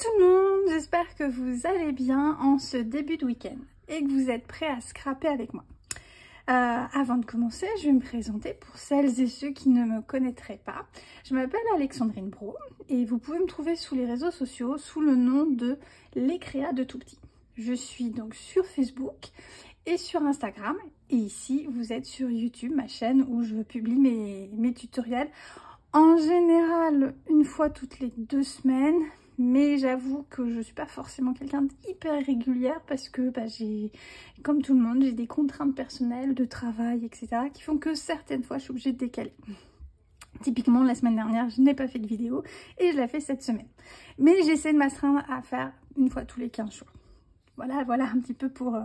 tout le monde, j'espère que vous allez bien en ce début de week-end et que vous êtes prêts à scraper avec moi. Avant de commencer, je vais me présenter pour celles et ceux qui ne me connaîtraient pas. Je m'appelle Alexandrine Bro et vous pouvez me trouver sur les réseaux sociaux sous le nom de Les Créas de Tout Petit. Je suis donc sur Facebook et sur Instagram et ici vous êtes sur YouTube, ma chaîne où je publie mes tutoriels en général une fois toutes les 2 semaines. Mais j'avoue que je ne suis pas forcément quelqu'un d'hyper régulière parce que j'ai, comme tout le monde, j'ai des contraintes personnelles, de travail, etc. qui font que certaines fois je suis obligée de décaler. Typiquement la semaine dernière je n'ai pas fait de vidéo et je l'ai fait cette semaine. Mais j'essaie de m'astreindre à faire une fois tous les 15 jours. Voilà un petit peu pour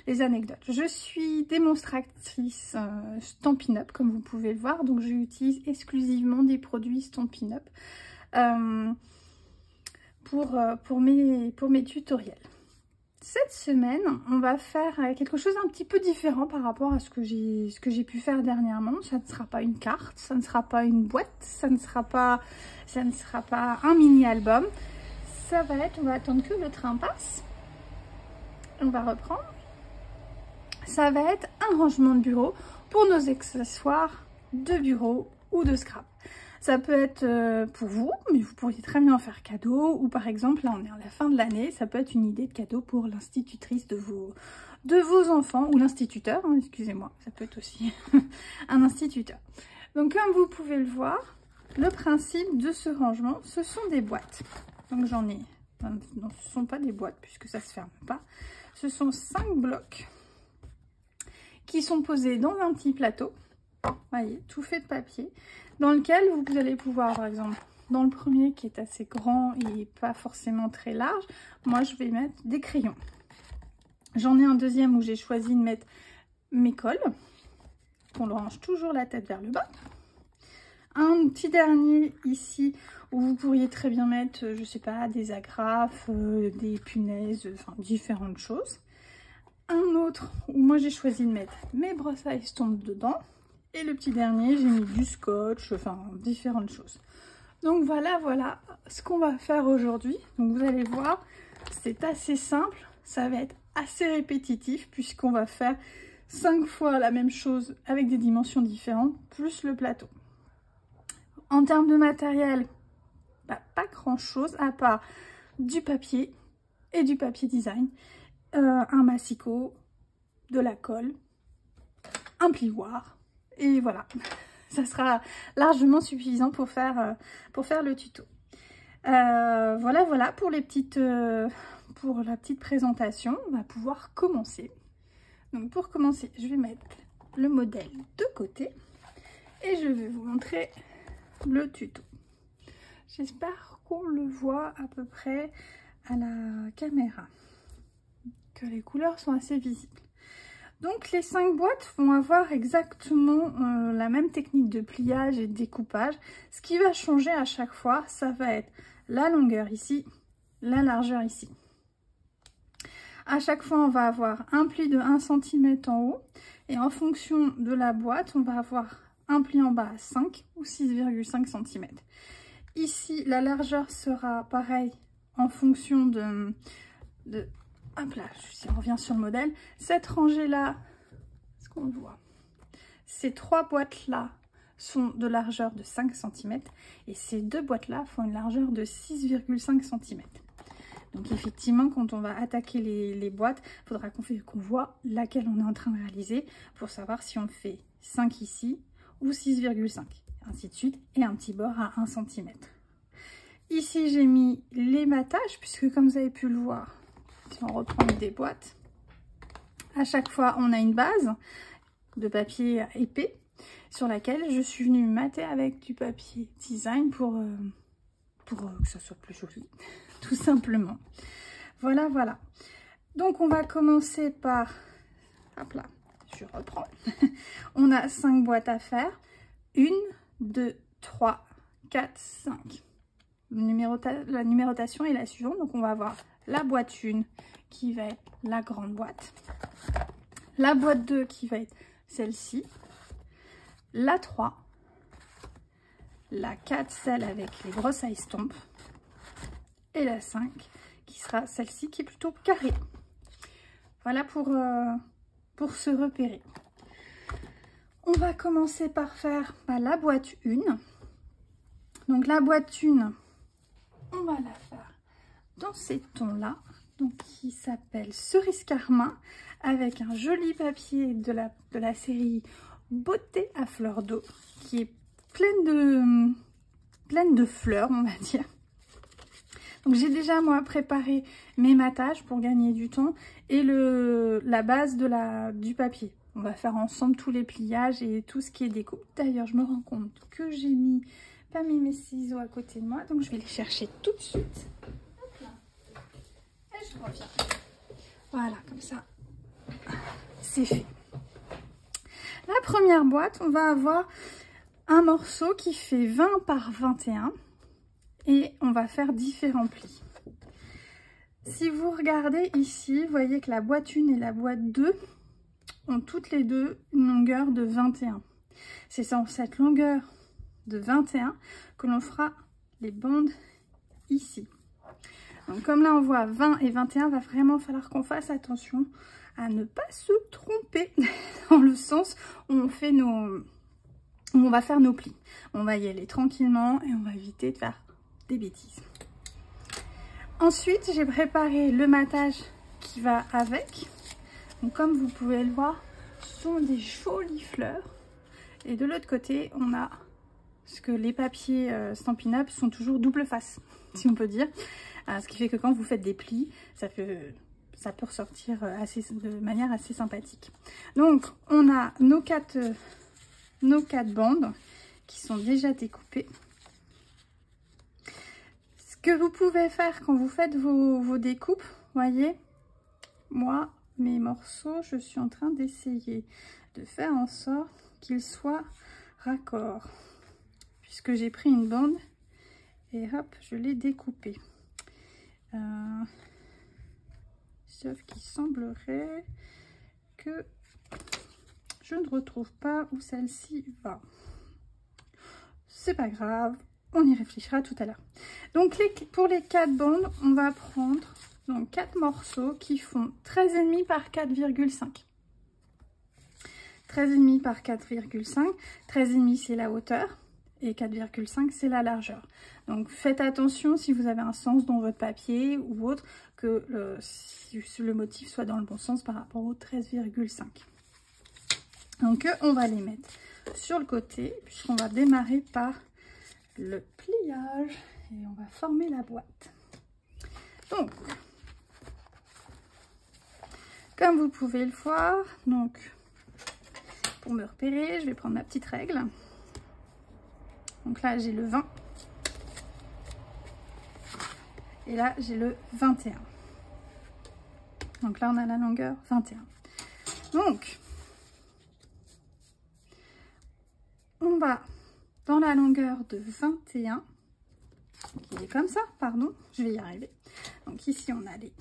les anecdotes. Je suis démonstratrice Stampin' Up comme vous pouvez le voir. Donc j'utilise exclusivement des produits Stampin' Up. Pour mes tutoriels. Cette semaine, on va faire quelque chose un petit peu différent par rapport à ce que j'ai pu faire dernièrement. Ça ne sera pas une carte, ça ne sera pas une boîte, ça ne sera pas un mini-album. Ça va être, on va attendre que le train passe. On va reprendre. Ça va être un rangement de bureau pour nos accessoires de bureau ou de scrap. Ça peut être pour vous, mais vous pourriez très bien en faire cadeau. Ou par exemple, là on est à la fin de l'année, ça peut être une idée de cadeau pour l'institutrice de vos enfants. Ou l'instituteur, hein, excusez-moi, ça peut être aussi un instituteur. Donc comme vous pouvez le voir, le principe de ce rangement, ce sont des boîtes. Donc j'en ai, non ce ne sont pas des boîtes puisque ça ne se ferme pas. Ce sont 5 blocs qui sont posés dans un petit plateau. Voyez, tout fait de papier, dans lequel vous allez pouvoir, par exemple, dans le premier qui est assez grand et pas forcément très large, moi je vais mettre des crayons. J'en ai un deuxième où j'ai choisi de mettre mes cols, qu'on le range toujours la tête vers le bas. Un petit dernier ici où vous pourriez très bien mettre, je sais pas, des agrafes, des punaises, enfin différentes choses. Un autre où moi j'ai choisi de mettre mes brosses à estompe dedans. Et le petit dernier, j'ai mis du scotch, enfin différentes choses. Donc voilà ce qu'on va faire aujourd'hui. Donc vous allez voir, c'est assez simple, ça va être assez répétitif puisqu'on va faire 5 fois la même chose avec des dimensions différentes, plus le plateau. En termes de matériel, pas grand chose à part du papier et du papier design, un massicot, de la colle, un plioir. Et voilà, ça sera largement suffisant pour faire le tuto. Voilà pour la petite présentation. On va pouvoir commencer. Donc pour commencer, je vais mettre le modèle de côté et je vais vous montrer le tuto. J'espère qu'on le voit à peu près à la caméra, que les couleurs sont assez visibles. Donc les 5 boîtes vont avoir exactement la même technique de pliage et de découpage. Ce qui va changer à chaque fois, ça va être la longueur ici, la largeur ici. À chaque fois, on va avoir un pli de 1 cm en haut. Et en fonction de la boîte, on va avoir un pli en bas à 5 ou 6,5 cm. Ici, la largeur sera pareil en fonction de hop là, si on revient sur le modèle, cette rangée là, est-ce qu'on le voit? Ces 3 boîtes là sont de largeur de 5 cm et ces 2 boîtes là font une largeur de 6,5 cm. Donc effectivement, quand on va attaquer les boîtes, il faudra qu'on voit laquelle on est en train de réaliser pour savoir si on fait 5 ici ou 6,5, ainsi de suite, et un petit bord à 1 cm. Ici, j'ai mis les mattages puisque comme vous avez pu le voir, si on reprend des boîtes, à chaque fois on a une base de papier épais sur laquelle je suis venue mater avec du papier design pour que ça soit plus joli, tout simplement. Voilà. Donc on va commencer par, hop là, je reprends. On a 5 boîtes à faire, 1, 2, 3, 4, 5. La numérotation est la suivante, donc on va avoir la boîte 1 qui va être la grande boîte, la boîte 2 qui va être celle-ci, la 3, la 4 celle avec les brosses à estompe, et la 5 qui sera celle-ci qui est plutôt carrée. Voilà pour se repérer. On va commencer par faire la boîte 1. Donc la boîte 1, on va la faire dans ces tons-là, donc qui s'appelle Cerise Carmin, avec un joli papier de la série Beauté à fleurs d'eau, qui est pleine de fleurs, on va dire. Donc j'ai déjà moi préparé mes matages pour gagner du temps et la base du papier. On va faire ensemble tous les pliages et tout ce qui est déco. D'ailleurs, je me rends compte que j'ai pas mis mes ciseaux à côté de moi, donc je vais les chercher tout de suite. Hop là. Et je reviens. Voilà, comme ça, c'est fait. La première boîte, on va avoir un morceau qui fait 20 par 21 et on va faire différents plis. Si vous regardez ici, vous voyez que la boîte 1 et la boîte 2 ont toutes les deux une longueur de 21. C'est dans cette longueur de 21 que l'on fera les bandes ici. Donc comme là on voit 20 et 21, va vraiment falloir qu'on fasse attention à ne pas se tromper dans le sens où on va faire nos plis. On va y aller tranquillement et on va éviter de faire des bêtises. Ensuite, j'ai préparé le matage qui va avec. Donc comme vous pouvez le voir, ce sont des jolies fleurs. Et de l'autre côté, on a ce que les papiers Stampin' Up sont toujours double face, si on peut dire. Ce qui fait que quand vous faites des plis, ça peut ressortir de manière assez sympathique. Donc, on a nos quatre bandes qui sont déjà découpées. Ce que vous pouvez faire quand vous faites vos découpes, voyez, moi, mes morceaux, je suis en train d'essayer de faire en sorte qu'ils soient raccords. Puisque j'ai pris une bande et hop, je l'ai découpée. Sauf qu'il semblerait que je ne retrouve pas où celle-ci va. C'est pas grave, on y réfléchira tout à l'heure. Donc pour les 4 bandes, on va prendre donc 4 morceaux qui font 13,5 par 4,5. 13,5 par 4,5. 13,5 c'est la hauteur et 4,5 c'est la largeur. Donc faites attention si vous avez un sens dans votre papier ou autre, que le motif soit dans le bon sens par rapport au 13,5. Donc on va les mettre sur le côté puisqu'on va démarrer par le pliage et on va former la boîte. Donc comme vous pouvez le voir, donc pour me repérer, je vais prendre ma petite règle. Donc là j'ai le 20 et là j'ai le 21. Donc là on a la longueur 21. Donc on va dans la longueur de 21, qui est comme ça, pardon, je vais y arriver. Donc ici on a les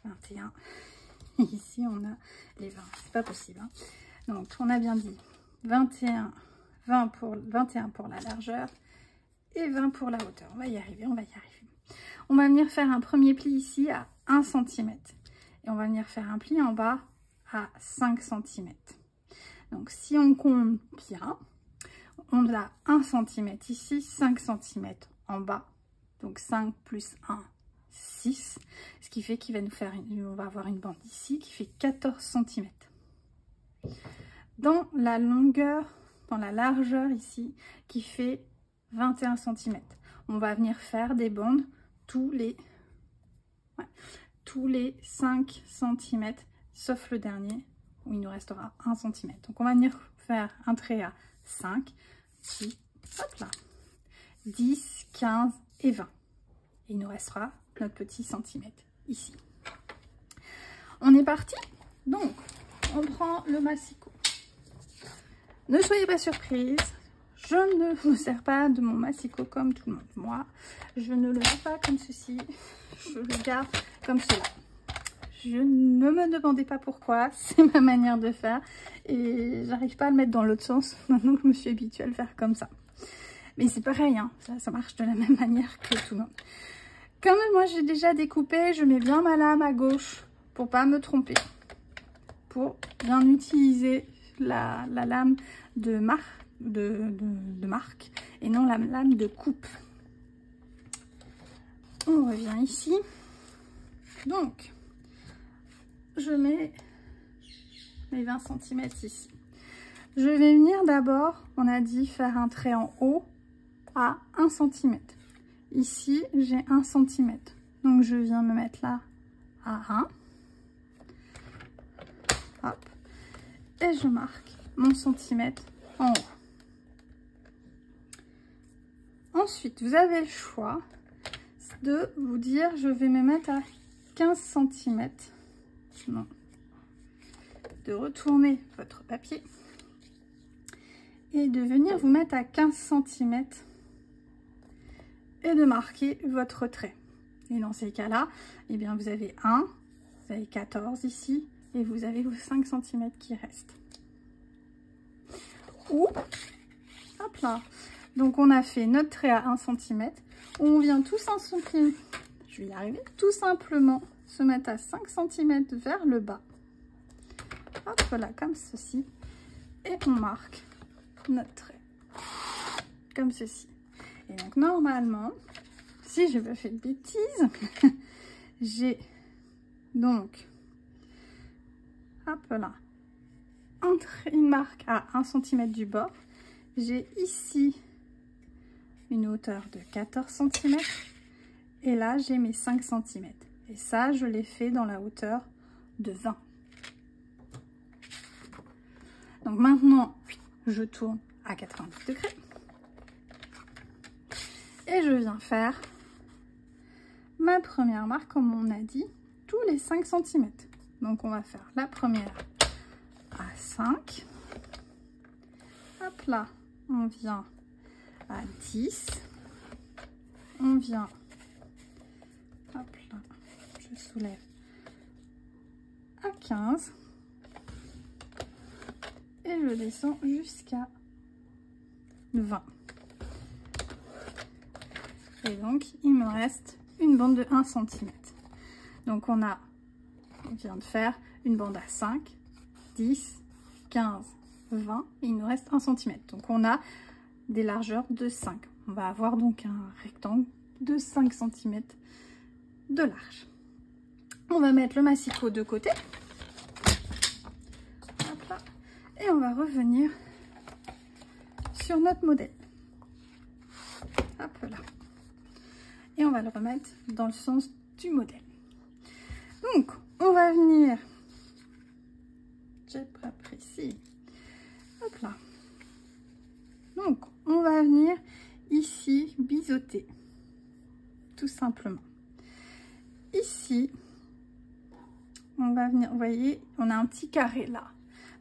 21 et ici on a les 20, c'est pas possible, hein. Donc on a bien dit 21 pour la largeur et 20 pour la hauteur. On va y arriver, on va y arriver. On va venir faire un premier pli ici à 1 cm et on va venir faire un pli en bas à 5 cm. Donc si on compte bien, on a 1 cm ici, 5 cm en bas, donc 5 plus 1, 6, ce qui fait qu'il va nous faire on va avoir une bande ici qui fait 14 cm. Dans la longueur, dans la largeur ici, qui fait 21 cm, on va venir faire des bandes tous les 5 cm, sauf le dernier où il nous restera 1 cm. Donc on va venir faire un trait à 5, 6, hop là, 10, 15 et 20. Et il nous restera notre petit centimètre ici. On est parti. Donc on prend le massicot. Ne soyez pas surprise, je ne vous sers pas de mon massicot comme tout le monde. Moi, je ne le mets pas comme ceci, je le garde comme cela. Je ne me demandez pas pourquoi, c'est ma manière de faire. Et j'arrive pas à le mettre dans l'autre sens, maintenant que je me suis habituée à le faire comme ça. Mais c'est pareil, hein, ça marche de la même manière que tout le monde. Comme moi j'ai déjà découpé, je mets bien ma lame à gauche pour pas me tromper. Pour bien utiliser la lame de marque et non la lame de coupe. On revient ici. Donc, je mets mes 20 cm ici. Je vais venir d'abord, on a dit faire un trait en haut à 1 cm. Ici, j'ai 1 cm. Donc, je viens me mettre là à 1. Hop. Et je marque mon centimètre en haut. Ensuite, vous avez le choix de vous dire, je vais me mettre à 15 cm. Non. De retourner votre papier et de venir vous mettre à 15 cm et de marquer votre trait. Et dans ces cas-là, eh bien vous avez 1, vous avez 14 ici et vous avez vos 5 cm qui restent. Ou, hop là, donc on a fait notre trait à 1 cm, on vient tout simplement, je vais y arriver, tout simplement se mettre à 5 cm vers le bas. Hop là, comme ceci. Et on marque notre trait. Comme ceci. Et donc normalement, si je me fais de bêtises, j'ai donc, hop là, une marque à 1 cm du bord. J'ai ici une hauteur de 14 cm. Et là, j'ai mes 5 cm. Et ça, je l'ai fait dans la hauteur de 20. Donc maintenant, je tourne à 90 degrés. Et je viens faire ma première marque, comme on a dit, tous les 5 cm. Donc on va faire la première à 5. Hop là, on vient à 10. On vient, hop là, je soulève à 15. Et je descends jusqu'à 20. Et donc, il me reste une bande de 1 cm. Donc, on vient de faire une bande à 5, 10, 15, 20. Et il nous reste 1 cm. Donc, on a des largeurs de 5. On va avoir donc un rectangle de 5 cm de large. On va mettre le massicot de côté. Hop là. Et on va revenir sur notre modèle. Hop là. Et on va le remettre dans le sens du modèle. Donc, on va venir, j'ai pas précis, hop là. Donc, on va venir ici biseauter, tout simplement. Ici, on va venir, vous voyez, on a un petit carré là.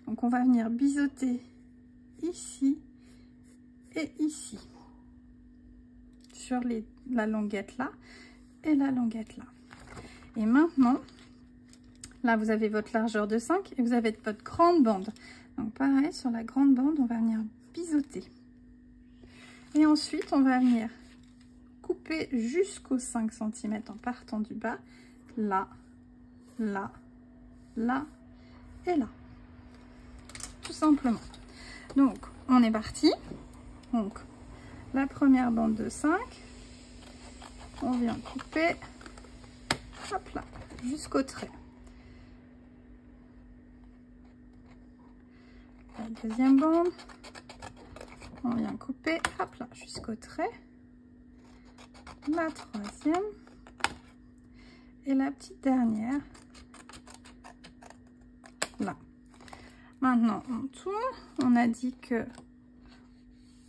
Donc, on va venir biseauter ici et ici. Sur la longuette là et la longuette là. Et maintenant, là, vous avez votre largeur de 5 et vous avez votre grande bande. Donc, pareil, sur la grande bande, on va venir biseauter. Et ensuite, on va venir couper jusqu'aux 5 cm en partant du bas. Là, là, là et là. Tout simplement. Donc, on est parti. Donc, la première bande de 5. On vient couper. Hop là, jusqu'au trait. La deuxième bande. On vient couper, hop là, jusqu'au trait. La troisième. Et la petite dernière. Là. Maintenant, on tourne. On a dit que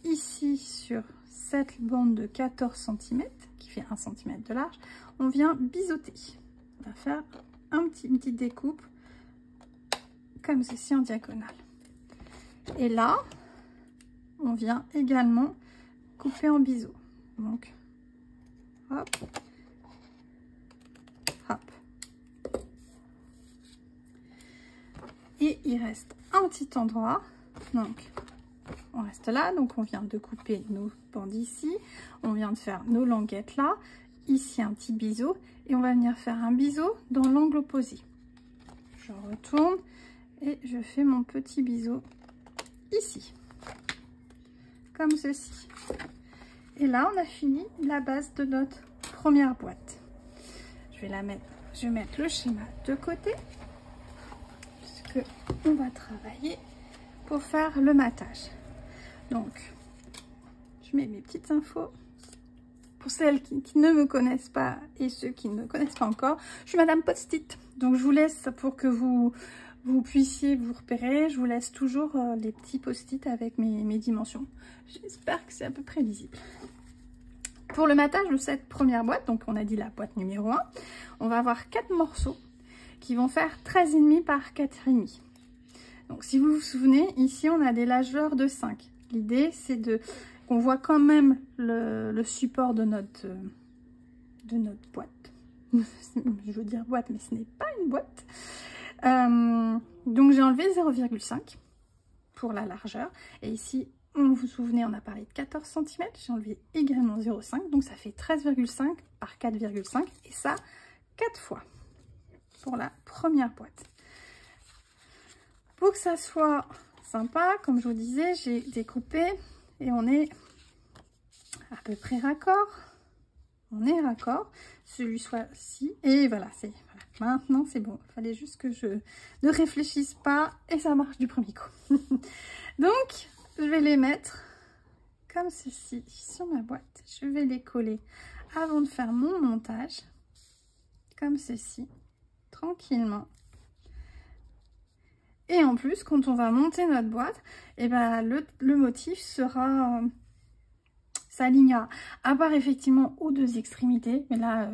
ici, sur cette bande de 14 cm, qui fait 1 cm de large, on vient biseauter. On va faire une petite découpe, comme ceci en diagonale. Et là, on vient également couper en biseau. Donc, hop, hop. Et il reste un petit endroit. Donc, on reste là. Donc, on vient de couper nos bandes ici. On vient de faire nos languettes là. ici un petit biseau et on va venir faire un biseau dans l'angle opposé. Je retourne et je fais mon petit biseau ici, comme ceci. Et là, on a fini la base de notre première boîte. Je vais mettre le schéma de côté, puisque on va travailler pour faire le matage. Donc, je mets mes petites infos. Pour celles qui ne me connaissent pas et ceux qui ne me connaissent pas encore, je suis Madame Post-it. Donc, je vous laisse pour que vous puissiez vous repérer. Je vous laisse toujours les petits post-it avec mes dimensions. J'espère que c'est à peu près lisible. Pour le matage de cette première boîte, donc on a dit la boîte numéro 1, on va avoir 4 morceaux qui vont faire 13,5 par 4,5. Donc, si vous vous souvenez, ici, on a des largeurs de 5. L'idée, c'est qu'on voit quand même le support de notre boîte. Je veux dire boîte, mais ce n'est pas une boîte. Donc, j'ai enlevé 0,5 pour la largeur. Et ici, vous vous souvenez, on a parlé de 14 cm. J'ai enlevé également 0,5. Donc, ça fait 13,5 par 4,5. Et ça, 4 fois pour la première boîte. Pour que ça soit sympa, comme je vous disais, j'ai découpé et on est à peu près raccord. On est raccord. Celui-ci. Et voilà, voilà. Maintenant, c'est bon. Il fallait juste que je ne réfléchisse pas et ça marche du premier coup. Donc, je vais les mettre comme ceci sur ma boîte. Je vais les coller avant de faire mon montage. Comme ceci. Tranquillement. Et en plus, quand on va monter notre boîte, et ben le motif sera s'alignera. À part effectivement aux deux extrémités, mais là,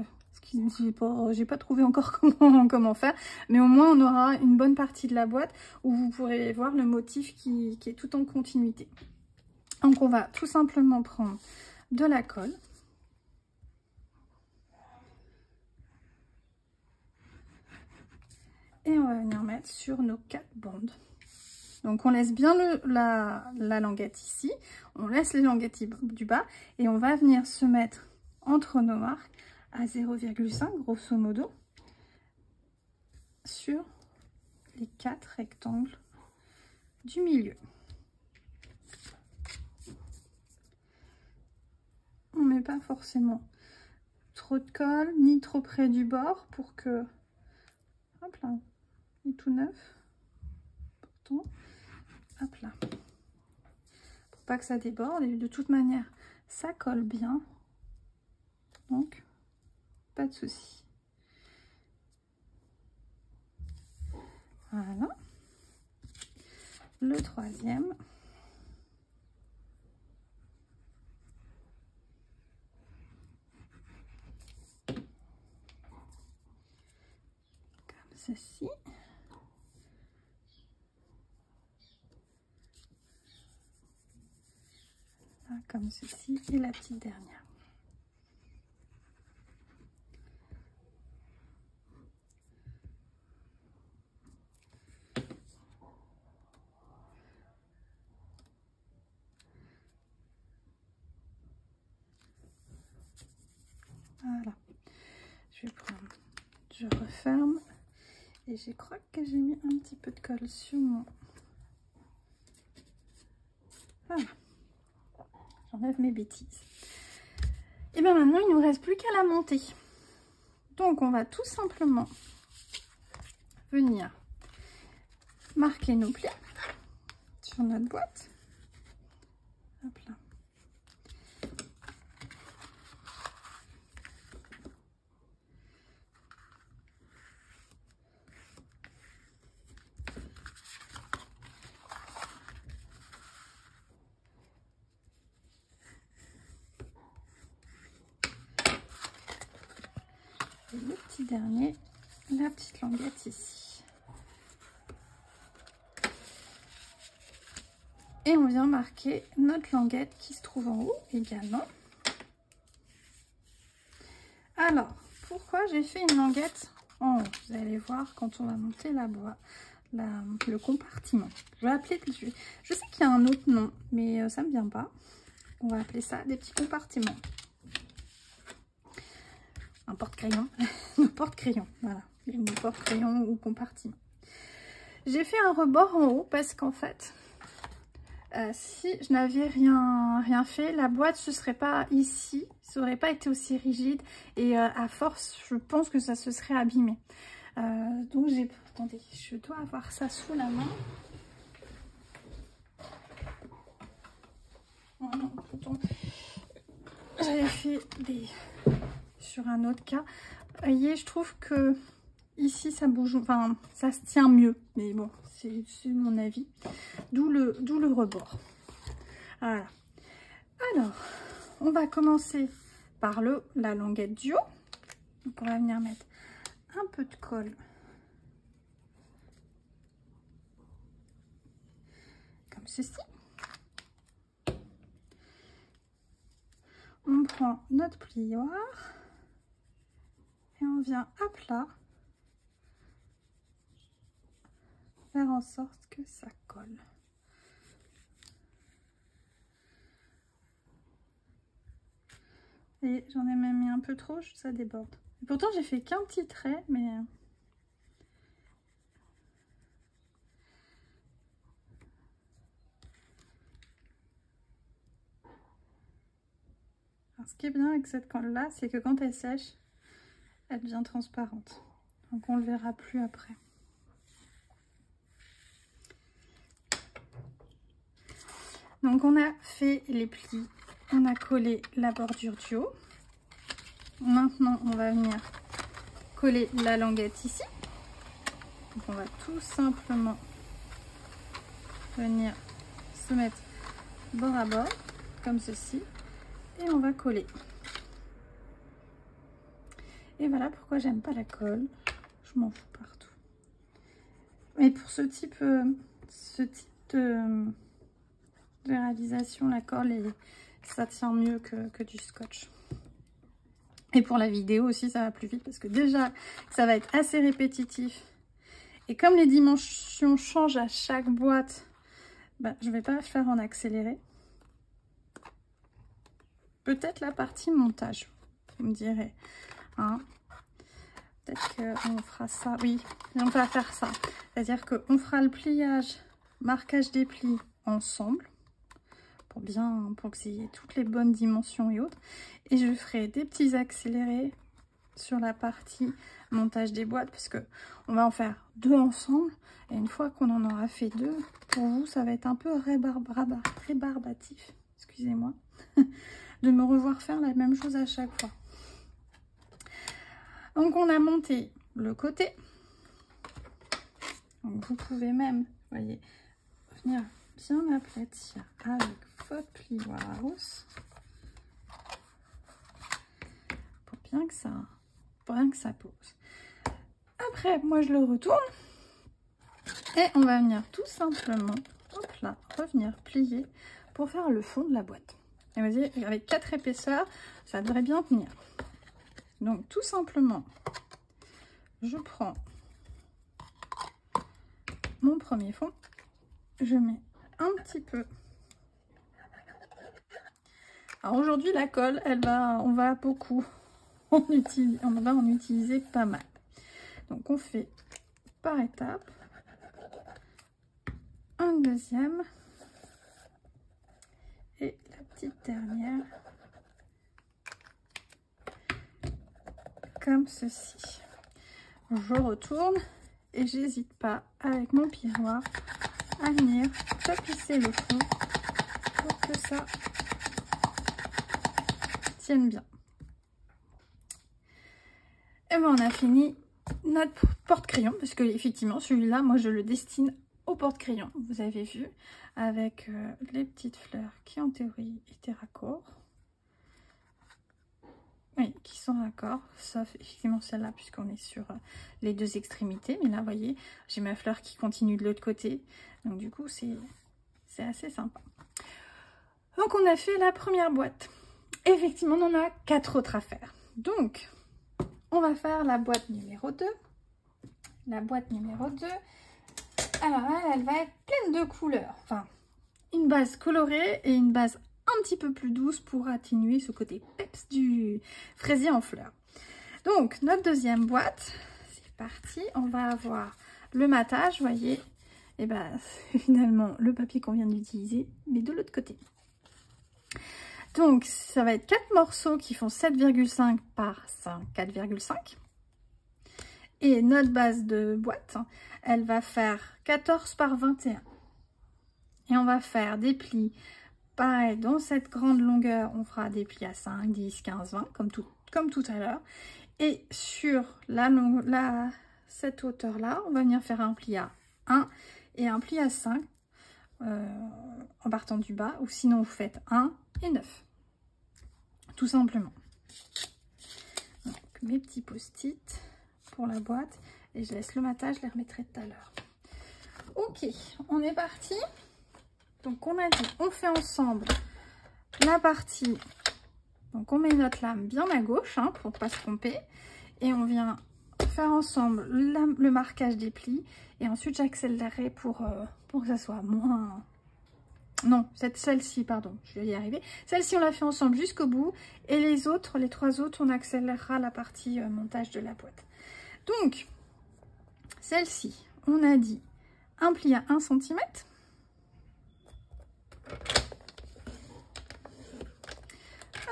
j'ai pas trouvé encore comment faire. Mais au moins, on aura une bonne partie de la boîte où vous pourrez voir le motif qui est tout en continuité. Donc, on va tout simplement prendre de la colle. Et on va venir mettre sur nos 4 bandes. Donc on laisse bien la languette ici, on laisse les languettes du bas et on va venir se mettre entre nos marques à 0,5 grosso modo sur les 4 rectangles du milieu. On ne met pas forcément trop de colle ni trop près du bord pour que... Hop là, il est tout neuf. Pourtant, hop là. Pour pas que ça déborde. Et de toute manière, ça colle bien. Donc, pas de souci. Voilà. Le troisième. Comme ceci. Comme ceci, et la petite dernière. Voilà. Je vais prendre, je referme, et je crois que j'ai mis un petit peu de colle sur mon... Voilà. J'enlève mes bêtises. Et bien maintenant, il ne nous reste plus qu'à la monter. Donc, on va tout simplement venir marquer nos plis sur notre boîte. Hop là. Le petit dernier, la petite languette ici. Et on vient marquer notre languette qui se trouve en haut également. Alors, pourquoi j'ai fait une languette en haut? Vous allez voir quand on va monter le compartiment. Je vais appeler, je sais qu'il y a un autre nom, mais ça ne me vient pas. On va appeler ça des petits compartiments. porte-crayon. Nos porte-crayons, voilà. Nos porte-crayons ou compartiments. J'ai fait un rebord en haut parce qu'en fait, si je n'avais rien fait, la boîte ne serait pas ici, ça n'aurait pas été aussi rigide et à force, je pense que ça se serait abîmé. Donc j'ai... Attendez, je dois avoir ça sous la main. Oh non, pourtant, j'avais fait sur un autre cas. Vous voyez, je trouve que ici ça bouge, enfin ça se tient mieux, mais bon, c'est mon avis. D'où le rebord. Voilà. Alors, on va commencer par la languette du haut. Donc on va venir mettre un peu de colle. Comme ceci. On prend notre plioir et on vient à plat faire en sorte que ça colle. Et j'en ai même mis un peu trop, ça déborde. Et pourtant j'ai fait qu'un petit trait, mais... Alors, ce qui est bien avec cette colle là, c'est que quand elle sèche, elle devient transparente. Donc on ne le verra plus après. Donc on a fait les plis, on a collé la bordure du haut. Maintenant on va venir coller la languette ici. Donc on va tout simplement venir se mettre bord à bord, comme ceci. Et on va coller. Et voilà pourquoi j'aime pas la colle. Je m'en fous partout. Mais pour ce type de réalisation, la colle, ça tient mieux que du scotch. Et pour la vidéo aussi, ça va plus vite parce que déjà, ça va être assez répétitif. Et comme les dimensions changent à chaque boîte, bah, je ne vais pas le faire en accéléré. Peut-être la partie montage, vous me direz. Hein, peut-être qu'on fera ça. Oui, on va faire ça. C'est-à-dire qu'on fera le pliage, marquage des plis ensemble. Pour que vous ayez toutes les bonnes dimensions et autres. Et je ferai des petits accélérés sur la partie montage des boîtes. Parce que on va en faire deux ensemble. Et une fois qu'on en aura fait deux, pour vous, ça va être un peu rébarbatif. Excusez-moi. De me revoir faire la même chose à chaque fois. Donc on a monté le côté. Donc vous pouvez même, vous voyez, venir bien aplatir avec votre plioir pour bien que ça pose. Après, moi je le retourne et on va venir tout simplement, hop là, revenir plier pour faire le fond de la boîte. Et vous voyez, avec 4 épaisseurs, ça devrait bien tenir. Donc tout simplement, je prends mon premier fond, je mets un petit peu. Alors aujourd'hui la colle, on va beaucoup on va en utiliser pas mal. Donc on fait par étapes. Un deuxième et la petite dernière comme ceci. Je retourne et j'hésite pas avec mon plioir à venir tapisser le fond pour que ça tienne bien. Et ben on a fini notre porte-crayon parce que effectivement celui-là moi je le destine au porte-crayon, vous avez vu, avec les petites fleurs qui en théorie étaient raccords. Oui, qui sont raccords, sauf effectivement celle-là puisqu'on est sur les deux extrémités. Mais là, vous voyez, j'ai ma fleur qui continue de l'autre côté. Donc du coup, c'est assez sympa. Donc on a fait la première boîte. Effectivement, on en a 4 autres à faire. Donc, on va faire la boîte numéro 2. La boîte numéro 2, alors elle va être pleine de couleurs. Enfin, une base colorée et une base un petit peu plus douce pour atténuer ce côté peps du fraisier en fleurs. Donc, notre deuxième boîte, c'est parti. On va avoir le matage, vous voyez. Et ben, finalement, le papier qu'on vient d'utiliser, mais de l'autre côté. Donc, ça va être 4 morceaux qui font 7,5 par 4,5. Et notre base de boîte, elle va faire 14 par 21. Et on va faire des plis, pareil, dans cette grande longueur, on fera des plis à 5, 10, 15, 20, comme tout à l'heure. Et sur cette hauteur-là, on va venir faire un pli à 1 et un pli à 5 en partant du bas. Ou sinon, vous faites 1 et 9. Tout simplement. Donc, mes petits post-it pour la boîte. Et je laisse le matage, je les remettrai tout à l'heure. Ok, on est parti. Donc, on a dit, on fait ensemble la partie. Donc, on met notre lame bien à gauche hein, pour ne pas se tromper. Et on vient faire ensemble le marquage des plis. Et ensuite, j'accélérerai pour que ça soit moins... Non, celle-ci, pardon, je vais y arriver. Celle-ci, on la fait ensemble jusqu'au bout. Et les autres, les 3 autres, on accélérera la partie montage de la boîte. Donc, celle-ci, on a dit un pli à 1 cm.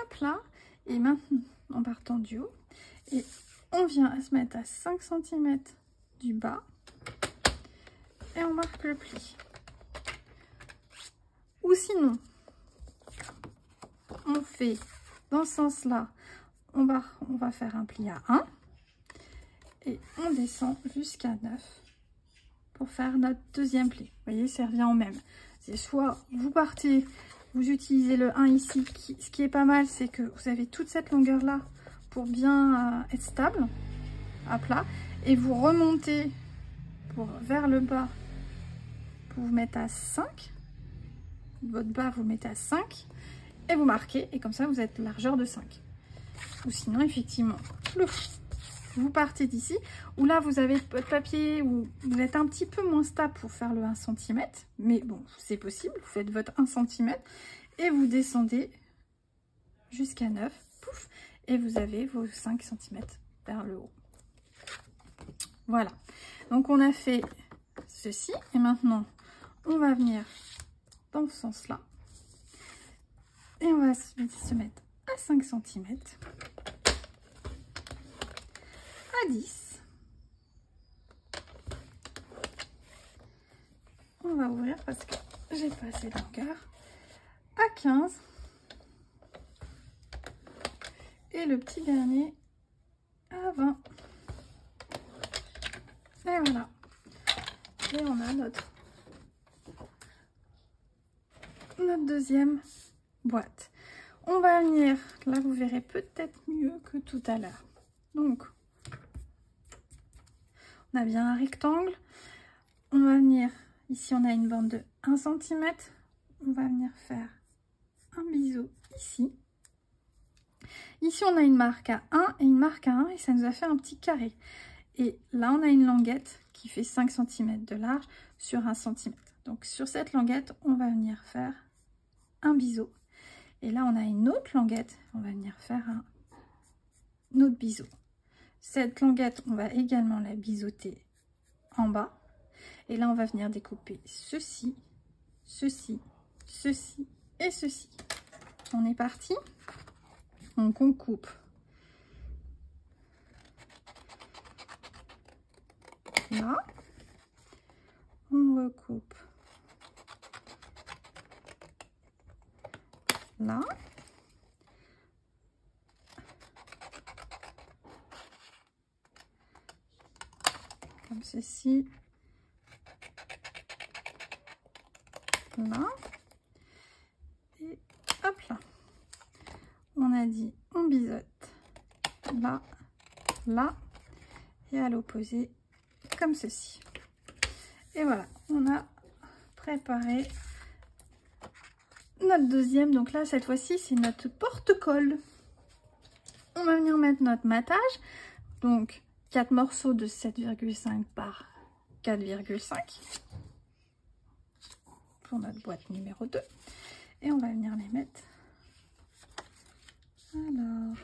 Hop là. Et maintenant, en partant du haut, et on vient à se mettre à 5 cm du bas. Et on marque le pli. Ou sinon, on fait dans ce sens-là, on va faire un pli à 1 et on descend jusqu'à 9 pour faire notre deuxième pli. Vous voyez, ça revient au même. C'est soit vous partez, vous utilisez le 1 ici, ce qui est pas mal, c'est que vous avez toute cette longueur-là pour bien être stable, à plat, et vous remontez vers le bas pour vous mettre à 5. Votre bas, vous le mettez à 5 et vous marquez, et comme ça vous êtes largeur de 5. Ou sinon, effectivement, vous partez d'ici, où là vous avez votre papier, où vous êtes un petit peu moins stable pour faire le 1 cm, mais bon, c'est possible, vous faites votre 1 cm et vous descendez jusqu'à 9, pouf, et vous avez vos 5 cm vers le haut. Voilà, donc on a fait ceci, et maintenant on va venir dans ce sens-là. Et on va se mettre à 5 cm, à 10. On va ouvrir parce que j'ai pas assez de longueur. À 15. Et le petit dernier à 20. Et voilà. Et on a notre deuxième boîte. On va venir, là vous verrez peut-être mieux que tout à l'heure. Donc, on a bien un rectangle. On va venir, ici on a une bande de 1 cm. On va venir faire un biseau ici. Ici on a une marque à 1 et une marque à 1 et ça nous a fait un petit carré. Et là on a une languette qui fait 5 cm de large sur 1 cm. Donc sur cette languette, on va venir faire un biseau. Et là, on a une autre languette. On va venir faire un autre biseau. Cette languette, on va également la biseauter en bas. Et là, on va venir découper ceci, ceci, ceci et ceci. On est parti. Donc, on coupe là. On recoupe là. Comme ceci. Là. Et hop là. On a dit on biseaute là, là et à l'opposé comme ceci. Et voilà, on a préparé notre deuxième. Donc là, cette fois-ci, c'est notre porte-colle. On va venir mettre notre matage. Donc, 4 morceaux de 7,5 par 4,5 pour notre boîte numéro 2. Et on va venir les mettre. Alors,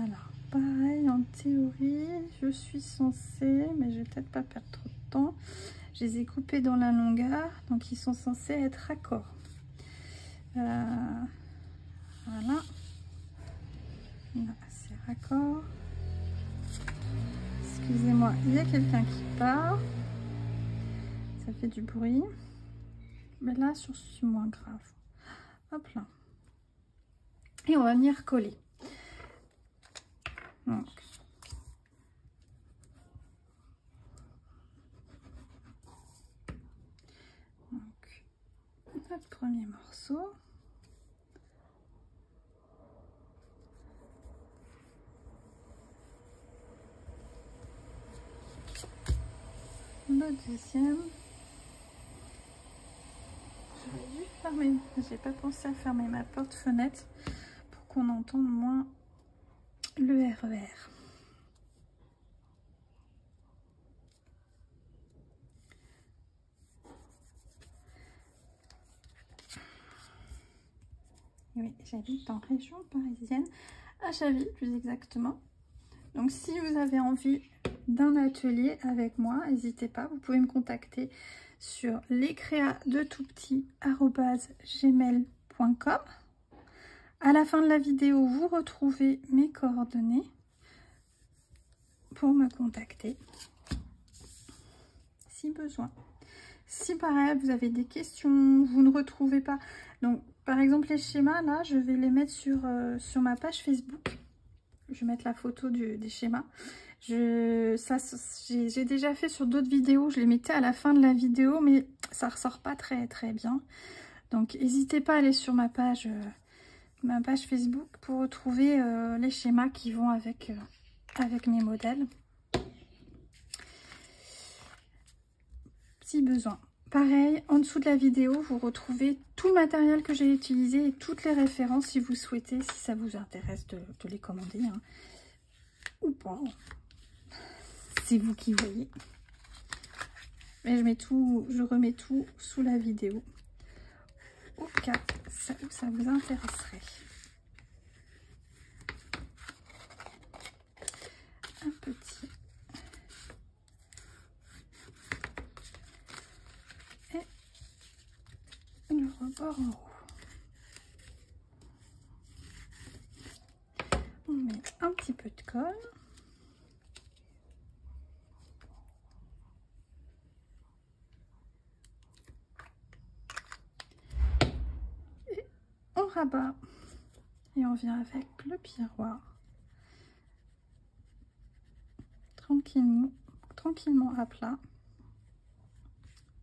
Alors, pareil, en théorie, je suis censée, mais je vais peut-être pas perdre trop de temps. Je les ai coupés dans la longueur, donc ils sont censés être raccords. Voilà. Là, c'est raccord. Excusez-moi, il y a quelqu'un qui part. Ça fait du bruit. Mais là, sur c'est moins grave. Hop là. Et on va venir coller. Donc, notre premier morceau. Le deuxième. J'aurais dû fermer. J'ai pas pensé à fermer ma porte-fenêtre pour qu'on entende moins le RER. Oui, j'habite en région parisienne, à Chaville plus exactement. Donc si vous avez envie d'un atelier avec moi, n'hésitez pas, vous pouvez me contacter sur lescreadetoupetit@gmail.com. À la fin de la vidéo, vous retrouvez mes coordonnées pour me contacter si besoin. Si pareil, vous avez des questions, vous ne retrouvez pas, donc par exemple les schémas là, je vais les mettre sur ma page Facebook. Je vais mettre la photo des schémas. J'ai déjà fait sur d'autres vidéos, je les mettais à la fin de la vidéo, mais ça ressort pas très bien. Donc n'hésitez pas à aller sur ma page Facebook pour retrouver les schémas qui vont avec mes modèles. Si besoin. Pareil, en dessous de la vidéo, vous retrouvez tout le matériel que j'ai utilisé et toutes les références si vous souhaitez, si ça vous intéresse de les commander. Hein. Ou pas. C'est vous qui voyez. Mais je remets tout sous la vidéo. Au cas où ça vous intéresserait. Un petit. Le rebord en haut. On met un petit peu de colle. Et on rabat. Et on vient avec le miroir. Tranquillement à plat.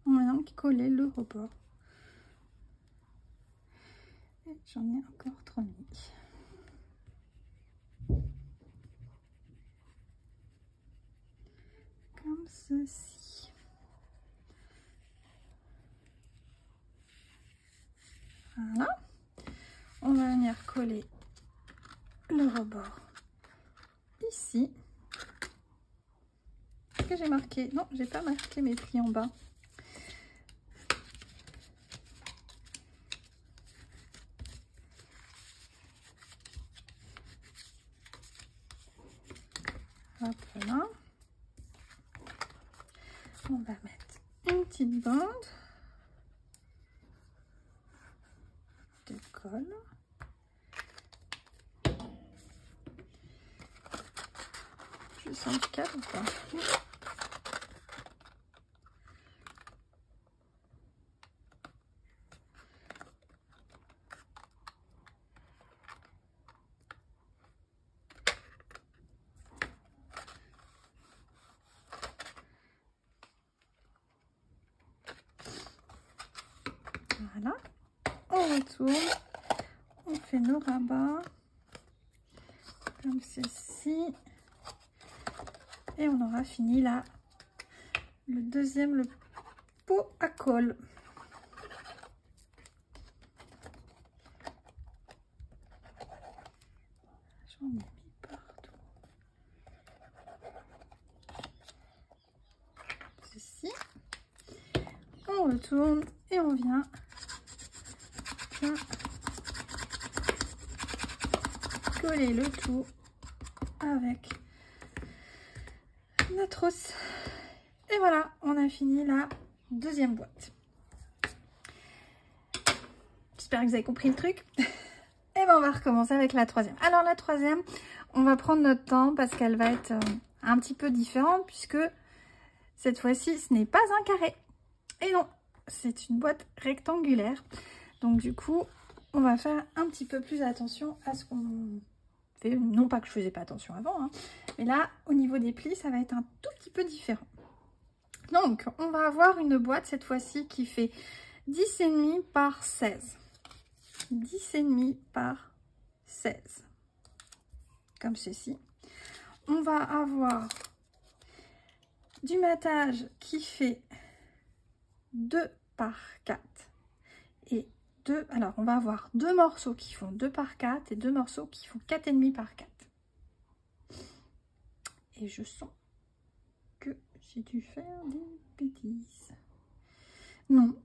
On vient coller le rebord. Et j'en ai encore trop mis. Comme ceci. Voilà. On va venir coller le rebord ici. Est-ce que j'ai marqué? Non, j'ai pas marqué mes plis en bas. Hop là. On va mettre une petite bande de colle. Je sens le cadre ou pas? Voilà, on retourne, on fait nos rabats comme ceci et on aura fini là le deuxième, le pot à colle. J'en ai mis partout. Ceci, on retourne et on vient coller le tout avec notre housse. Et voilà, on a fini la deuxième boîte. J'espère que vous avez compris le truc. Et ben on va recommencer avec la troisième. Alors la troisième, on va prendre notre temps parce qu'elle va être un petit peu différente puisque cette fois-ci, ce n'est pas un carré. Et non, c'est une boîte rectangulaire. Donc du coup, on va faire un petit peu plus attention à ce qu'on fait. Non pas que je faisais pas attention avant, hein, mais là, au niveau des plis, ça va être un tout petit peu différent. Donc, on va avoir une boîte cette fois-ci qui fait 10,5 par 16. 10,5 par 16. Comme ceci. On va avoir du matage qui fait 2 par 4 et 2. Alors, on va avoir deux morceaux qui font 2 par 4 et deux morceaux qui font 4,5 par 4. Et je sens que j'ai dû faire des bêtises. Non,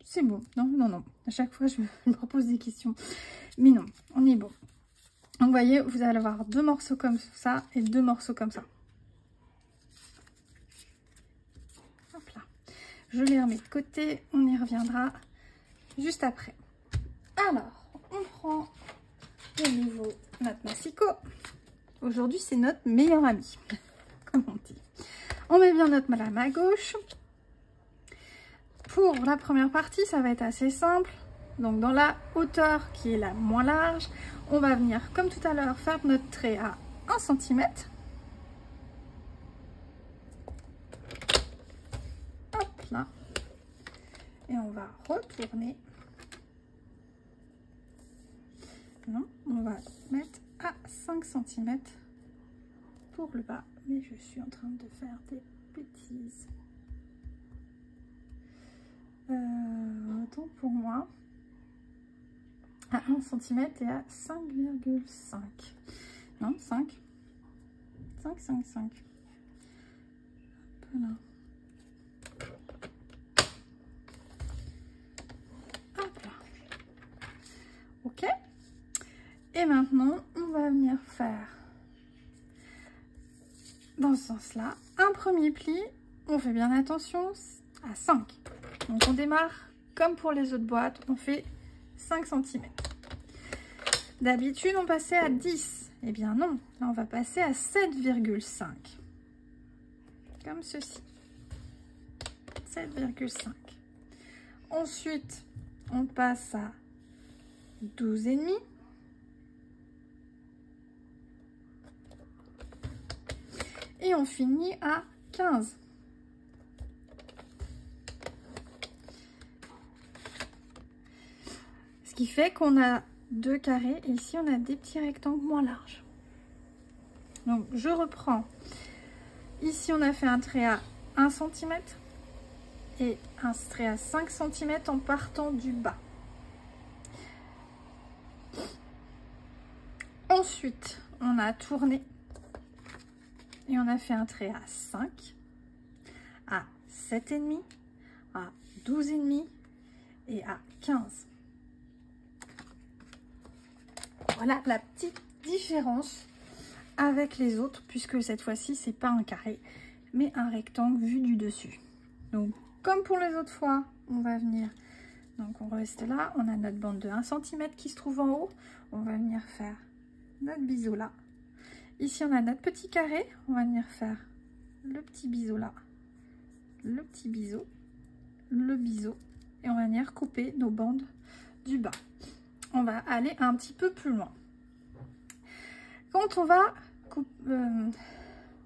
c'est bon. Non, non, non. À chaque fois, je me repose des questions. Mais non, on est bon. Donc, vous voyez, vous allez avoir deux morceaux comme ça et deux morceaux comme ça. Hop là. Je les remets de côté. On y reviendra juste après. Alors, on prend de nouveau notre massicot. Aujourd'hui, c'est notre meilleur ami, comme on dit. On met bien notre lame à gauche. Pour la première partie, ça va être assez simple. Donc, dans la hauteur qui est la moins large, on va venir, comme tout à l'heure, faire notre trait à 1 cm. Hop là. Et on va retourner. Non, on va mettre à 5 cm pour le bas. Mais je suis en train de faire des bêtises. Autant pour moi. À 1 cm et à 5,5. Non, 5. 5, 5, 5. Voilà. Hop là. Ok. Et maintenant, on va venir faire dans ce sens-là un premier pli. On fait bien attention à 5. Donc on démarre comme pour les autres boîtes. On fait 5 cm. D'habitude, on passait à 10. Eh bien non, là on va passer à 7,5. Comme ceci. 7,5. Ensuite, on passe à 12,5. Et on finit à 15. Ce qui fait qu'on a deux carrés et ici on a des petits rectangles moins larges. Donc je reprends. Ici on a fait un trait à 1 cm et un trait à 5 cm en partant du bas. Ensuite on a tourné et on a fait un trait à 5, à 7,5, à 12,5 et à 15. Voilà la petite différence avec les autres, puisque cette fois-ci, c'est pas un carré, mais un rectangle vu du dessus. Donc, comme pour les autres fois, on va venir, donc on reste là, on a notre bande de 1 cm qui se trouve en haut, on va venir faire notre biseau là. Ici, on a notre petit carré, on va venir faire le petit biseau là, le petit biseau, le biseau, et on va venir couper nos bandes du bas. On va aller un petit peu plus loin. Quand on va couper,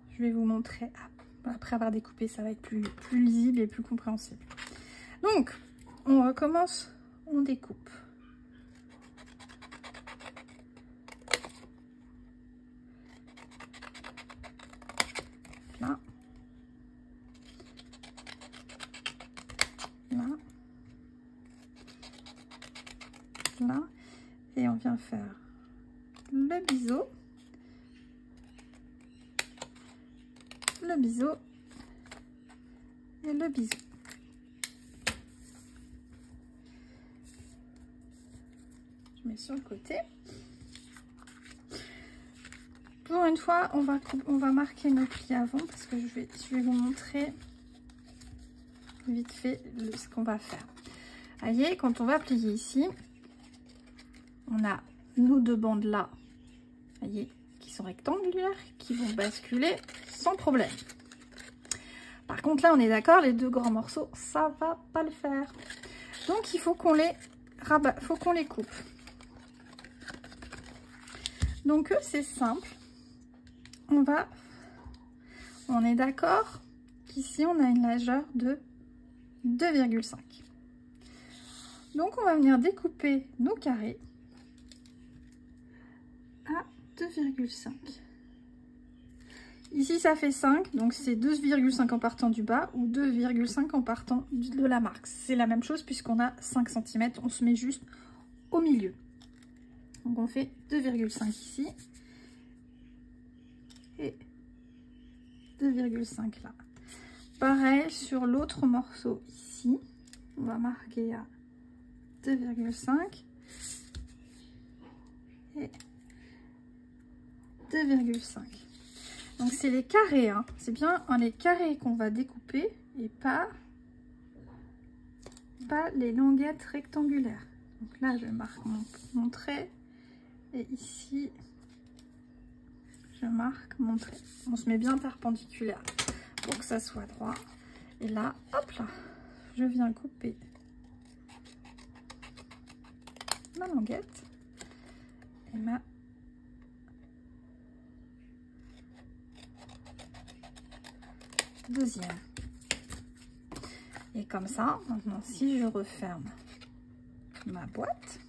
je vais vous montrer après avoir découpé, ça va être plus lisible et plus compréhensible. Donc, on recommence, on découpe. Là. Là. Là. Et on vient faire le biseau. Le biseau et le biseau. Je mets sur le côté. Pour une fois, on va marquer nos plis avant parce que je vais vous montrer vite fait ce qu'on va faire. Vous voyez, quand on va plier ici, on a nos deux bandes là, vous voyez, qui sont rectangulaires, qui vont basculer sans problème. Par contre, là, on est d'accord, les deux grands morceaux, ça va pas le faire. Donc, il faut qu'on les rabat, faut qu'on les coupe. Donc, c'est simple. On est d'accord qu'ici, on a une largeur de 2,5. Donc, on va venir découper nos carrés à 2,5. Ici, ça fait 5, donc c'est 2,5 en partant du bas ou 2,5 en partant de la marque. C'est la même chose puisqu'on a 5 cm, on se met juste au milieu. Donc, on fait 2,5 ici et 2,5 là. Pareil sur l'autre morceau ici, on va marquer à 2,5 et 2,5. Donc c'est les carrés, hein. C'est bien les carrés qu'on va découper et pas les languettes rectangulaires. Donc là je marque mon trait et ici je marque mon trait. On se met bien perpendiculaire pour que ça soit droit. Et là, hop là, je viens couper ma languette et ma deuxième. Et comme ça, maintenant, si je referme ma boîte,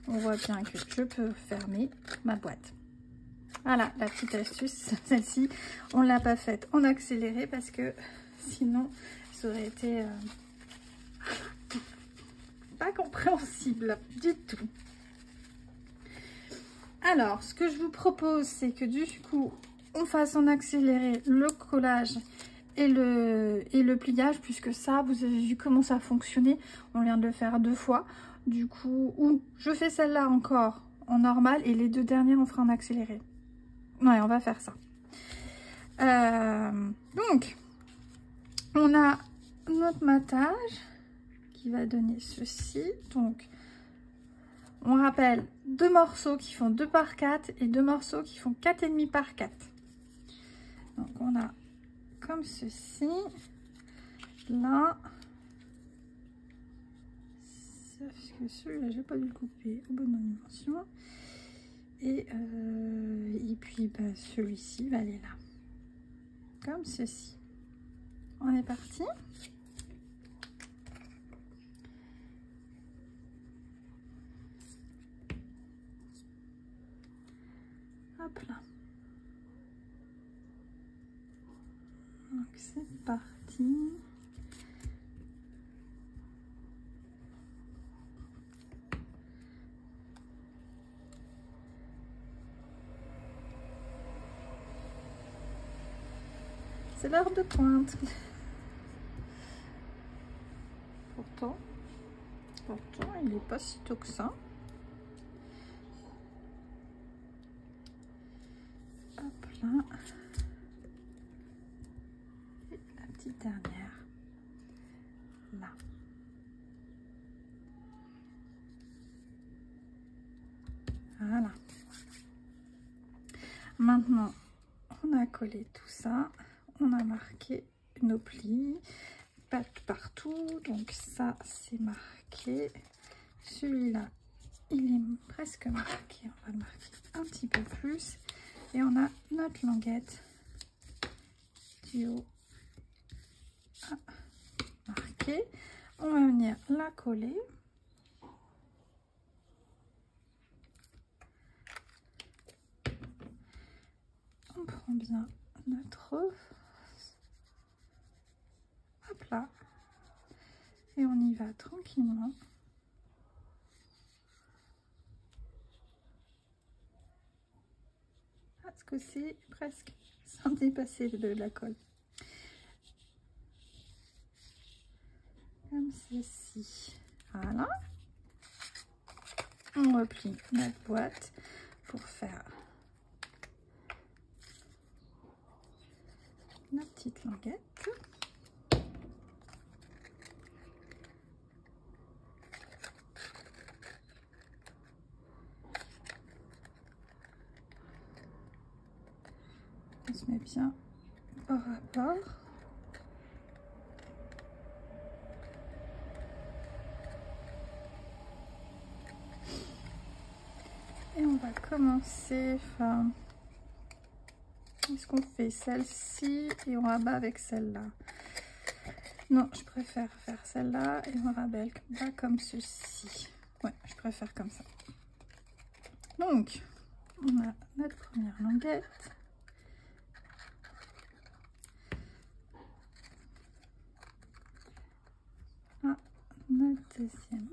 on voit bien que je peux fermer ma boîte. Voilà la petite astuce. Celle-ci, on ne l'a pas faite en accéléré parce que sinon, ça aurait été pas compréhensible du tout. Alors, ce que je vous propose, c'est que du coup, on fasse en accéléré le collage et le pliage, puisque ça, vous avez vu comment ça fonctionnait. On vient de le faire 2 fois. Du coup, ou je fais celle-là encore en normal et les 2 dernières, on fera en accéléré. Ouais, on va faire ça. Donc, on a notre matage qui va donner ceci. Donc, on rappelle 2 morceaux qui font 2 par 4 et 2 morceaux qui font 4,5 par 4. Donc, on a comme ceci. Là, sauf que celui-là, j'ai pas dû le couper aux bonnes dimensions. Et puis, bah, celui-ci va aller là. Comme ceci. On est parti. Hop là. Donc c'est parti. C'est l'heure de pointe. Pourtant, il n'est pas si tôt que ça. Hop là. Et la petite dernière. Là. Voilà. Maintenant, on a collé tout ça. On a marqué nos plis. Pas partout. Donc ça, c'est marqué. Celui-là, il est presque marqué. On va le marquer un petit peu plus. Et on a notre languette du haut à marquer. On va venir la coller. On prend bien notre hop là et on y va tranquillement. Parce que c'est presque sans dépasser de la colle. Comme ceci. Voilà. On replie notre boîte pour faire petite languette. On se met bien au rapport. Et on va commencer, enfin, est-ce qu'on fait celle-ci et on rabat avec celle-là? Non, je préfère faire celle-là et on rabat comme ceci. Ouais, je préfère comme ça. Donc, on a notre première languette. Ah, notre deuxième.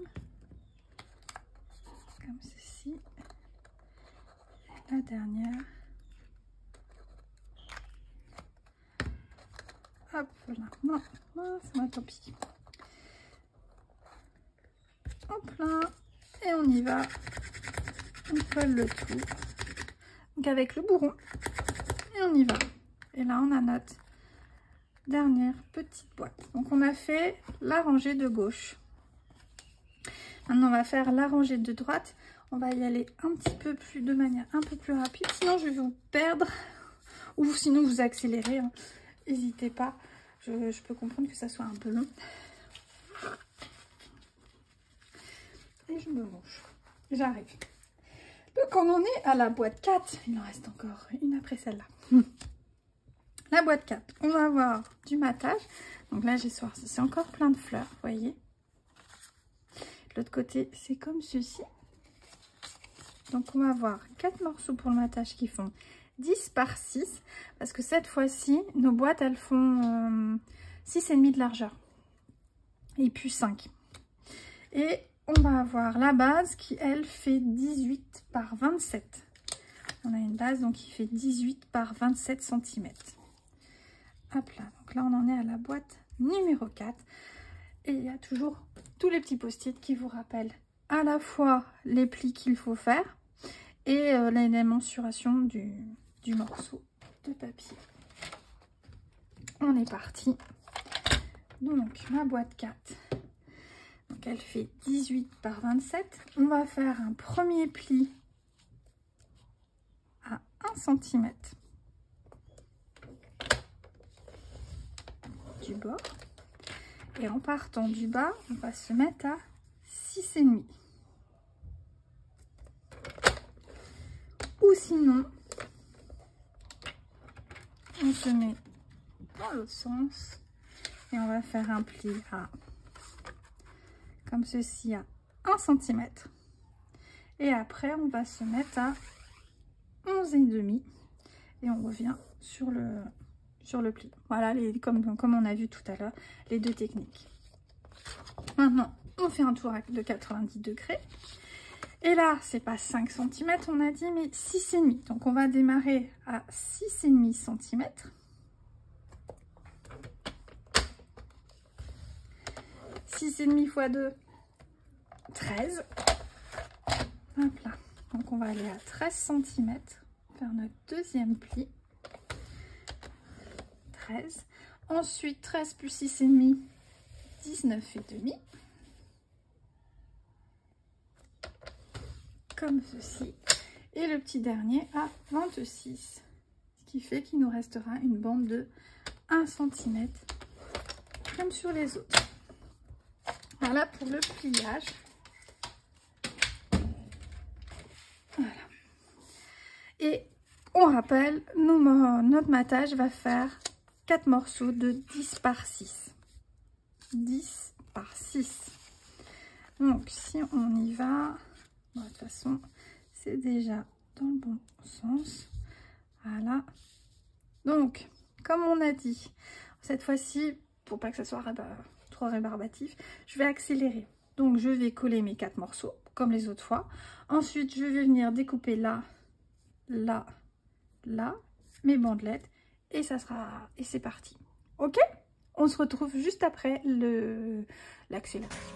Comme ceci. La dernière. Hop là. Non, non, c'est moi, tant pis. Hop là. Et on y va. On colle le tout. Donc avec le bourron. Et on y va. Et là, on a notre dernière petite boîte. Donc on a fait la rangée de gauche. Maintenant, on va faire la rangée de droite. On va y aller un petit peu plus, de manière un peu plus rapide. Sinon, je vais vous perdre. Ou sinon, vous accélérez. Hein. N'hésitez pas. Je peux comprendre que ça soit un peu long. Et je me range. J'arrive. Donc, on en est à la boîte 4. Il en reste encore une après celle-là. La boîte 4. On va avoir du matage. Donc là, j'ai sorti. C'est encore plein de fleurs, vous voyez. De l'autre côté, c'est comme ceci. Donc, on va avoir 4 morceaux pour le matage qui font 10 par 6. Parce que cette fois-ci, nos boîtes, elles font 6,5 de largeur. Et puis 5. Et on va avoir la base qui, elle, fait 18 par 27. On a une base donc qui fait 18 par 27 cm. Hop là. Donc là, on en est à la boîte numéro 4. Et il y a toujours tous les petits post-it qui vous rappellent à la fois les plis qu'il faut faire et la mensuration du morceau de papier. On est parti. Donc, ma boîte 4. Donc, elle fait 18 par 27. On va faire un premier pli à 1 cm du bord. Et en partant du bas, on va se mettre à 6,5. Ou sinon, on se met dans l'autre sens et on va faire un pli à, comme ceci, à 1 cm. Et après, on va se mettre à 11,5 et on revient sur le pli. Voilà, comme on a vu tout à l'heure, les deux techniques. Maintenant, on fait un tour de 90 degrés. Et là, c'est pas 5 cm, on a dit, mais 6,5. Donc, on va démarrer à 6,5 cm. 6,5 x 2, 13. Hop là. Donc, on va aller à 13 cm, faire notre deuxième pli. 13. Ensuite, 13 plus 6,5, 19,5. Comme ceci. Et le petit dernier à 26. Ce qui fait qu'il nous restera une bande de 1 cm, comme sur les autres. Voilà pour le pliage. Voilà. Et on rappelle, notre matage va faire 4 morceaux de 10 par 6. 10 par 6. Donc, si on y va, bon, de toute façon, c'est déjà dans le bon sens. Voilà. Donc, comme on a dit, cette fois-ci, pour pas que ça soit trop rébarbatif, je vais accélérer. Donc, je vais coller mes 4 morceaux, comme les autres fois. Ensuite, je vais venir découper là, là, là, mes bandelettes. Et ça sera, et c'est parti. Ok? On se retrouve juste après l'accélération.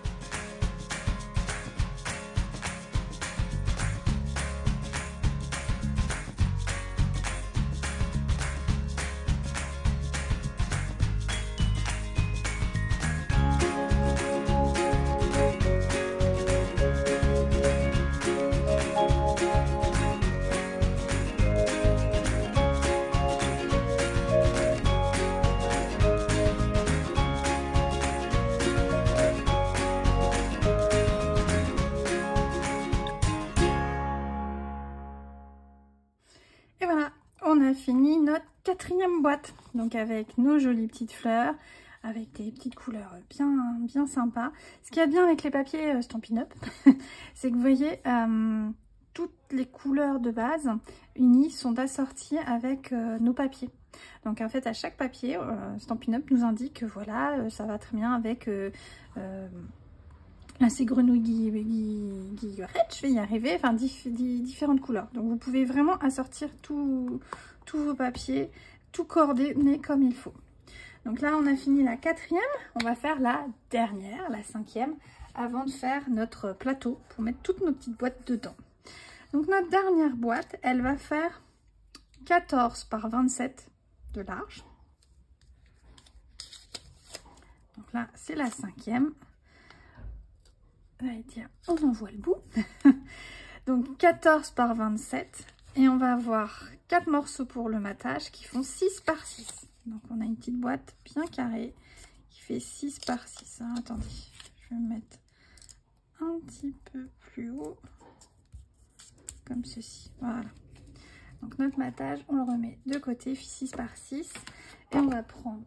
fini notre 4e boîte. Donc avec nos jolies petites fleurs, avec des petites couleurs bien sympas. Ce qu'il y a bien avec les papiers Stampin' Up, c'est que vous voyez, toutes les couleurs de base unies sont assorties avec nos papiers. Donc en fait à chaque papier, Stampin' Up nous indique que voilà, ça va très bien avec là c'est grenouille guillerette, je vais y arriver, enfin différentes couleurs. Donc vous pouvez vraiment assortir tous vos papiers, tout coordonner comme il faut. Donc là on a fini la 4e, on va faire la dernière, la 5e, avant de faire notre plateau pour mettre toutes nos petites boîtes dedans. Donc notre dernière boîte, elle va faire 14 par 27 de large. Donc là, c'est la 5e. Allez, tiens, on en voit le bout. Donc 14 par 27. Et on va avoir 4 morceaux pour le matage qui font 6 par 6. Donc on a une petite boîte bien carrée qui fait 6 par 6. Hein, attendez, je vais me mettre un petit peu plus haut. Comme ceci, voilà. Donc notre matage, on le remet de côté, 6 par 6. Et on va prendre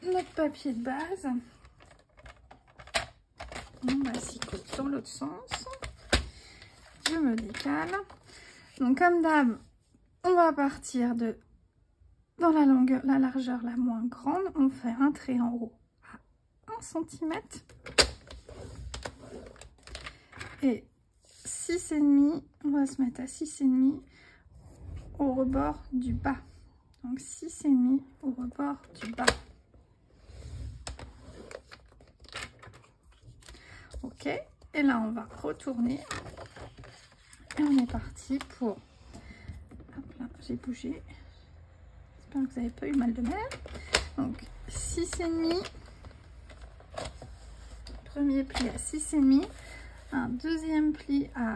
notre papier de base. On massicote dans l'autre sens. Je me décale. Donc comme d'hab, on va partir de dans la longueur, la largeur la moins grande. On fait un trait en haut à 1 cm. Et 6,5, on va se mettre à 6,5 au rebord du bas. Donc 6,5 au rebord du bas. Ok, et là on va retourner. Et on est parti pour... Hop là, j'ai bougé. J'espère que vous n'avez pas eu mal de mer. Donc 6,5. Premier pli à 6,5. Un deuxième pli à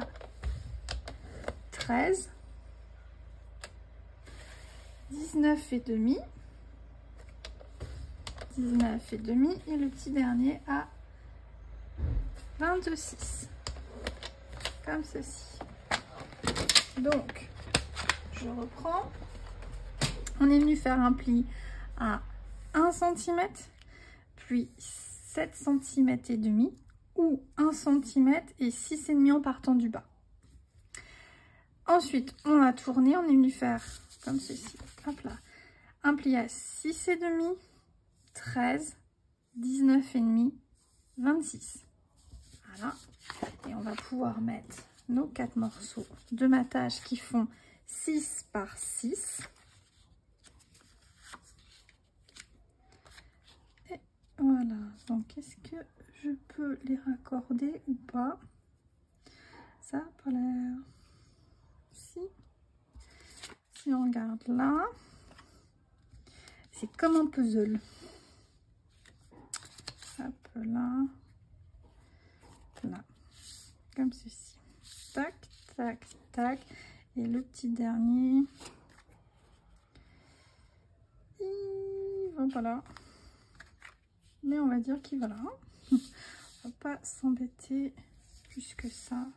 13, 19,5, 19,5 et le petit dernier à 22,6, comme ceci. Donc, je reprends. On est venu faire un pli à 1 cm, puis 7 cm et demi, ou 1 cm et 6,5 en partant du bas. Ensuite, on a tourné, on est venu faire comme ceci, hop là, un pli à 6,5, 13, 19,5, 26. Voilà, et on va pouvoir mettre nos 4 morceaux de matage qui font 6 par 6. Et voilà, donc est-ce que je peux les raccorder ou pas? Ça a pas l'air. Si on regarde là, c'est comme un puzzle. Hop là, là, comme ceci. Tac, tac, tac. Et le petit dernier, il va pas là. Mais on va dire qu'il va là. On va pas s'embêter plus que ça.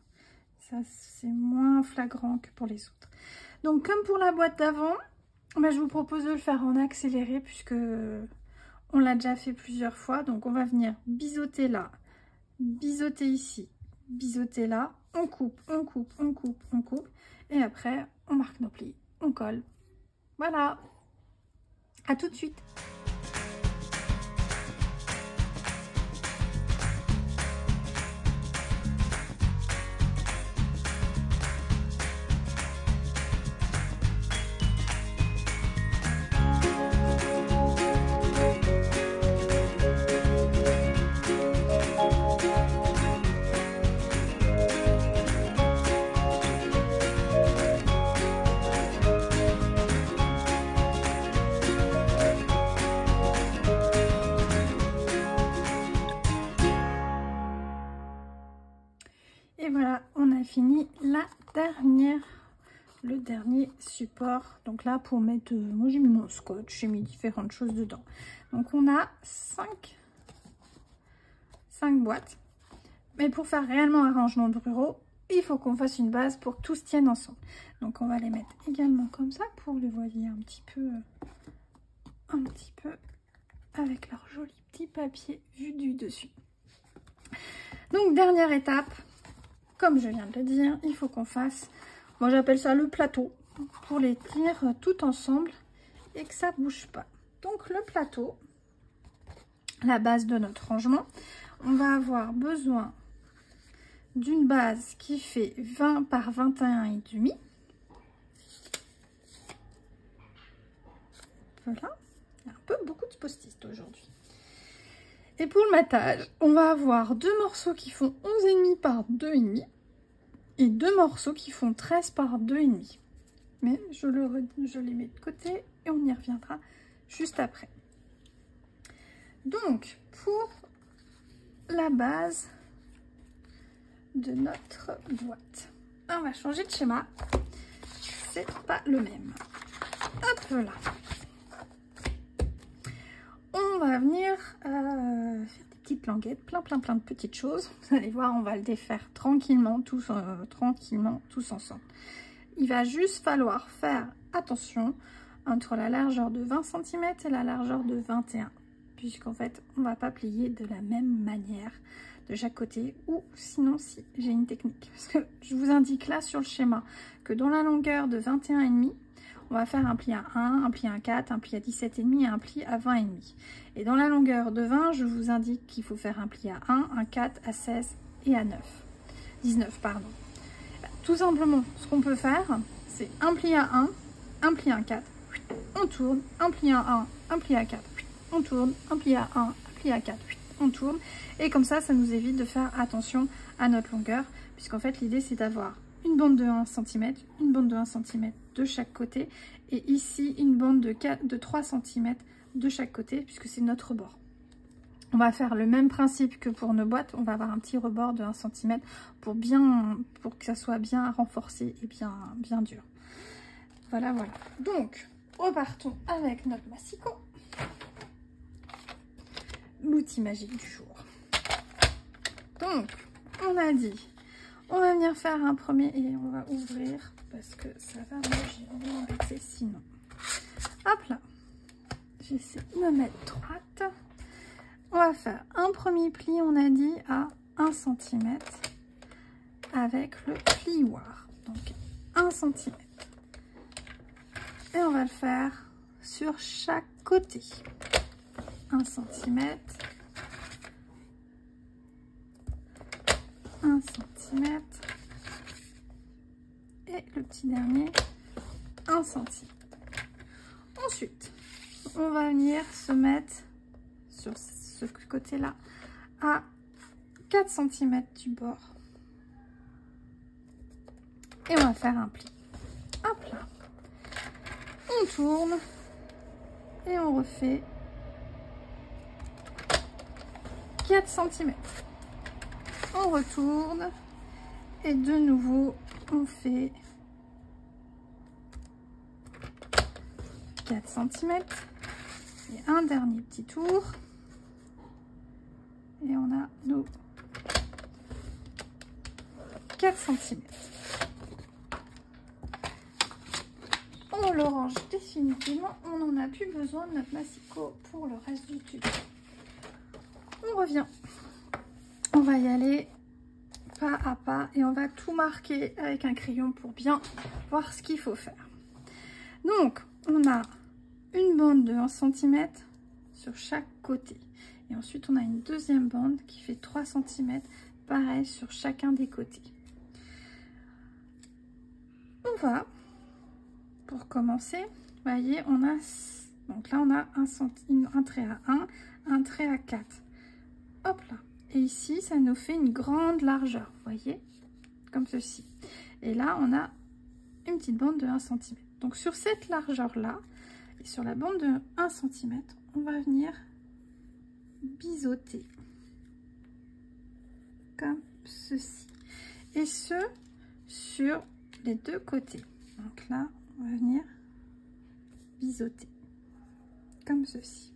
Ça, c'est moins flagrant que pour les autres. Donc, comme pour la boîte d'avant, bah, je vous propose de le faire en accéléré puisque on l'a déjà fait plusieurs fois. Donc, on va venir biseauter là, biseauter ici, biseauter là. On coupe, on coupe, on coupe, on coupe. Et après, on marque nos plis, on colle. Voilà. À tout de suite. Et voilà, on a fini le dernier support. Donc là, pour mettre, moi j'ai mis mon scotch, j'ai mis différentes choses dedans. Donc on a 5 boîtes. Mais pour faire réellement un rangement de bureau, il faut qu'on fasse une base pour que tout se tienne ensemble. Donc on va les mettre également comme ça pour les voyer un petit peu avec leur joli petit papier vu du dessus. Donc dernière étape, comme je viens de le dire, il faut qu'on fasse, moi j'appelle ça le plateau, pour les tenir tout ensemble et que ça bouge pas. Donc le plateau, la base de notre rangement, on va avoir besoin d'une base qui fait 20 par 21,5. Voilà, il y a un peu beaucoup de post-it aujourd'hui. Et pour le matage, on va avoir deux morceaux qui font 11,5 par 2,5 et deux morceaux qui font 13 par 2,5. Mais je les mets de côté et on y reviendra juste après. Donc, pour la base de notre boîte, on va changer de schéma. C'est pas le même. Hop là. On va venir faire des petites languettes, plein de petites choses. Vous allez voir, on va le défaire tranquillement, tous ensemble. Il va juste falloir faire attention entre la largeur de 20 cm et la largeur de 21, puisqu'en fait, on ne va pas plier de la même manière de chaque côté, ou sinon, si j'ai une technique. Parce que je vous indique là sur le schéma que dans la longueur de 21,5, on va faire un pli à 1, un pli à 4, un pli à 17,5 et un pli à 20,5. Et dans la longueur de 20, je vous indique qu'il faut faire un pli à 1, un 4, à 16 et à 19, pardon. Tout simplement, ce qu'on peut faire, c'est un pli à 1, un pli à 4, on tourne, un pli à 1, un pli à 4, on tourne, un pli à 1, un pli à 4, on tourne. Et comme ça nous évite de faire attention à notre longueur, puisqu'en fait, l'idée, c'est d'avoir une bande de 1 cm, une bande de 1 cm de chaque côté, et ici, une bande de 3 cm de chaque côté, puisque c'est notre bord. On va faire le même principe que pour nos boîtes, on va avoir un petit rebord de 1 cm pour que ça soit bien renforcé et bien dur. Voilà. Donc, repartons avec notre massicot, l'outil magique du jour. Donc, on a dit, on va venir faire un premier et on va ouvrir parce que ça va m'embêter sinon. Hop là, j'essaie de me mettre droite. On va faire un premier pli, on a dit, à 1 cm avec le plioir. Donc 1 cm. Et on va le faire sur chaque côté. 1 cm. 1 cm. Et le petit dernier, 1 cm. Ensuite, on va venir se mettre sur ce côté-là à 4 cm du bord. Et on va faire un pli. Hop là. On tourne et on refait 4 cm. On retourne et de nouveau on fait 4 cm et un dernier petit tour. Et on a nos 4 cm. On le range définitivement. On n'en a plus besoin de notre massicot pour le reste du tuto. On revient. On va y aller pas à pas et on va tout marquer avec un crayon pour bien voir ce qu'il faut faire. Donc, on a une bande de 1 cm sur chaque côté. Et ensuite, on a une deuxième bande qui fait 3 cm, pareil sur chacun des côtés. On va, pour commencer, vous voyez, on a, donc là, on a un trait à 1, un trait à 4. Hop là. Et ici, ça nous fait une grande largeur, vous voyez, comme ceci. Et là, on a une petite bande de 1 cm. Donc, sur cette largeur-là, et sur la bande de 1 cm, on va venir biseauter comme ceci, et ce sur les deux côtés. Donc là on va venir biseauter comme ceci.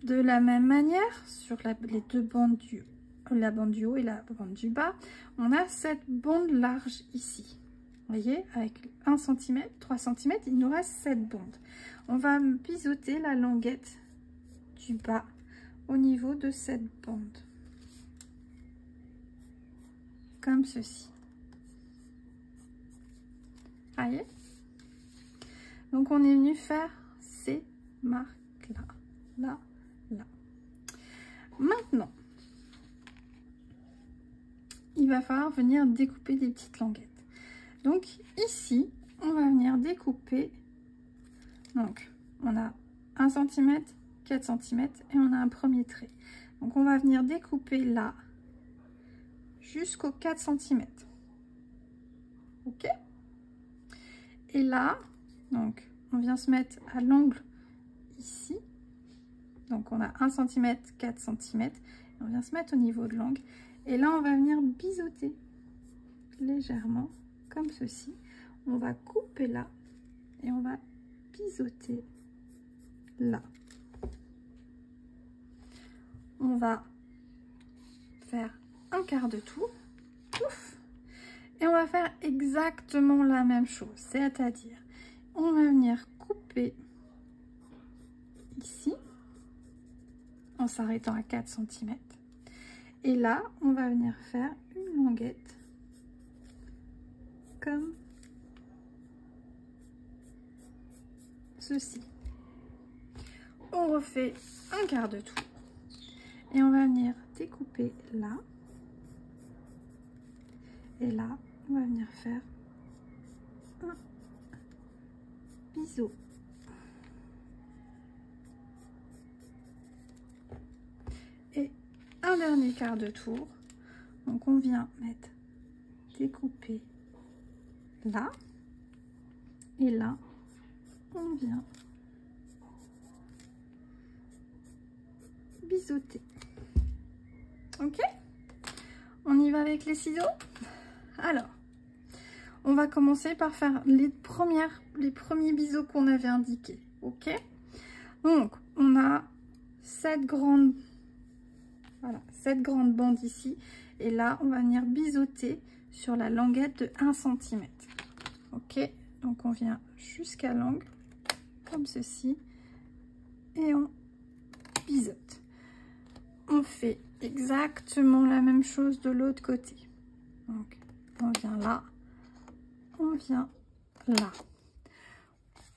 De la même manière sur les deux bandes du la bande du haut et la bande du bas, on a cette bande large ici. Vous voyez, avec 1 cm, 3 cm, il nous reste cette bande. On va biseauter la languette du bas au niveau de cette bande. Comme ceci. Voyez? Donc on est venu faire ces marques là, là, là. Maintenant, il va falloir venir découper des petites languettes. Donc ici, on va venir découper. Donc on a 1 cm, 4 cm et on a un premier trait. Donc on va venir découper là jusqu'aux 4 cm. Ok? Et là, donc on vient se mettre à l'angle ici. Donc on a 1 cm, 4 cm. On vient se mettre au niveau de l'angle. Et là, on va venir biseauter légèrement, comme ceci. On va couper là et on va biseauter là. On va faire un quart de tour. Pouf. Et on va faire exactement la même chose. C'est-à-dire, on va venir couper ici, en s'arrêtant à 4 cm. Et là, on va venir faire une languette comme ceci. On refait un quart de tour et on va venir découper là. Et là, on va venir faire un biseau. Et un dernier quart de tour. Donc on vient mettre découper là. Et là, on vient biseauter. Ok? On y va avec les ciseaux? Alors, on va commencer par faire les premiers biseaux qu'on avait indiqués. Ok? Donc, on a cette grande bande ici. Et là, on va venir biseauter sur la languette de 1 cm. Ok? Donc, on vient jusqu'à l'angle, comme ceci. Et on biseaute. On fait exactement la même chose de l'autre côté. Donc, on vient là, on vient là.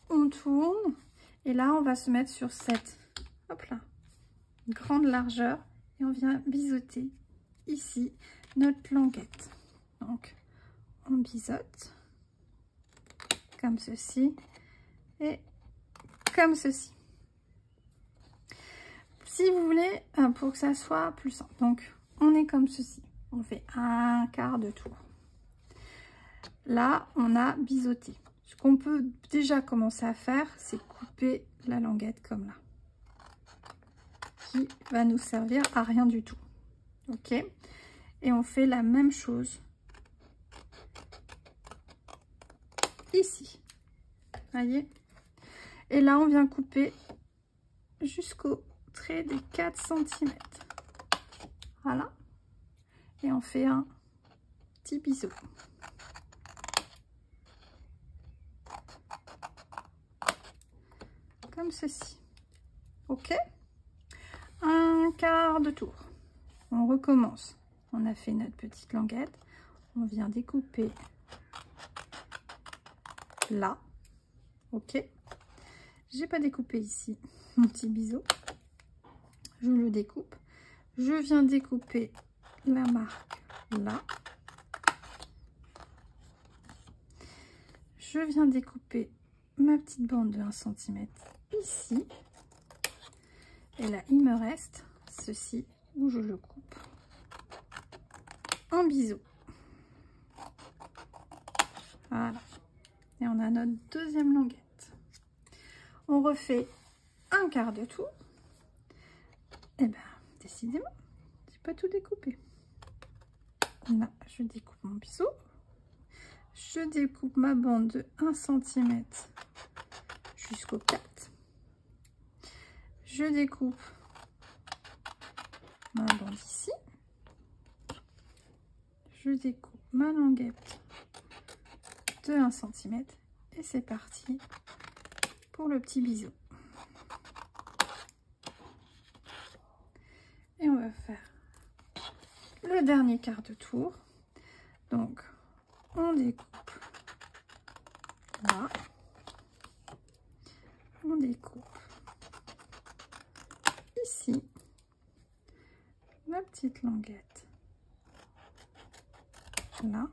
On tourne. Et là, on va se mettre sur cette, hop là, grande largeur. Et on vient biseauter ici notre languette. Donc, on biseaute comme ceci et comme ceci. Si vous voulez, pour que ça soit plus simple. Donc, on est comme ceci. On fait un quart de tour. Là, on a biseauté. Ce qu'on peut déjà commencer à faire, c'est couper la languette comme là. Qui va nous servir à rien du tout. Ok? Et on fait la même chose ici. Voyez? Et là, on vient couper jusqu'au trait des 4 cm. Voilà. Et on fait un petit biseau. Comme ceci. Ok? Un quart de tour. On recommence. On a fait notre petite languette. On vient découper là. Ok? J'ai pas découpé ici mon petit biseau. Je le découpe. Je viens découper la marque là. Je viens découper ma petite bande de 1 cm ici. Et là, il me reste ceci où je le coupe en biseau. Voilà. Et on a notre deuxième languette. On refait un quart de tour. Et bien, décidément, j'ai pas tout découpé. Là, je découpe mon biseau. Je découpe ma bande de 1 cm jusqu'au 4. Je découpe ma bande ici. je découpe ma languette de 1 cm et c'est parti pour le petit bisou. Et on va faire le dernier quart de tour. Donc on découpe là, on découpe ici ma petite languette là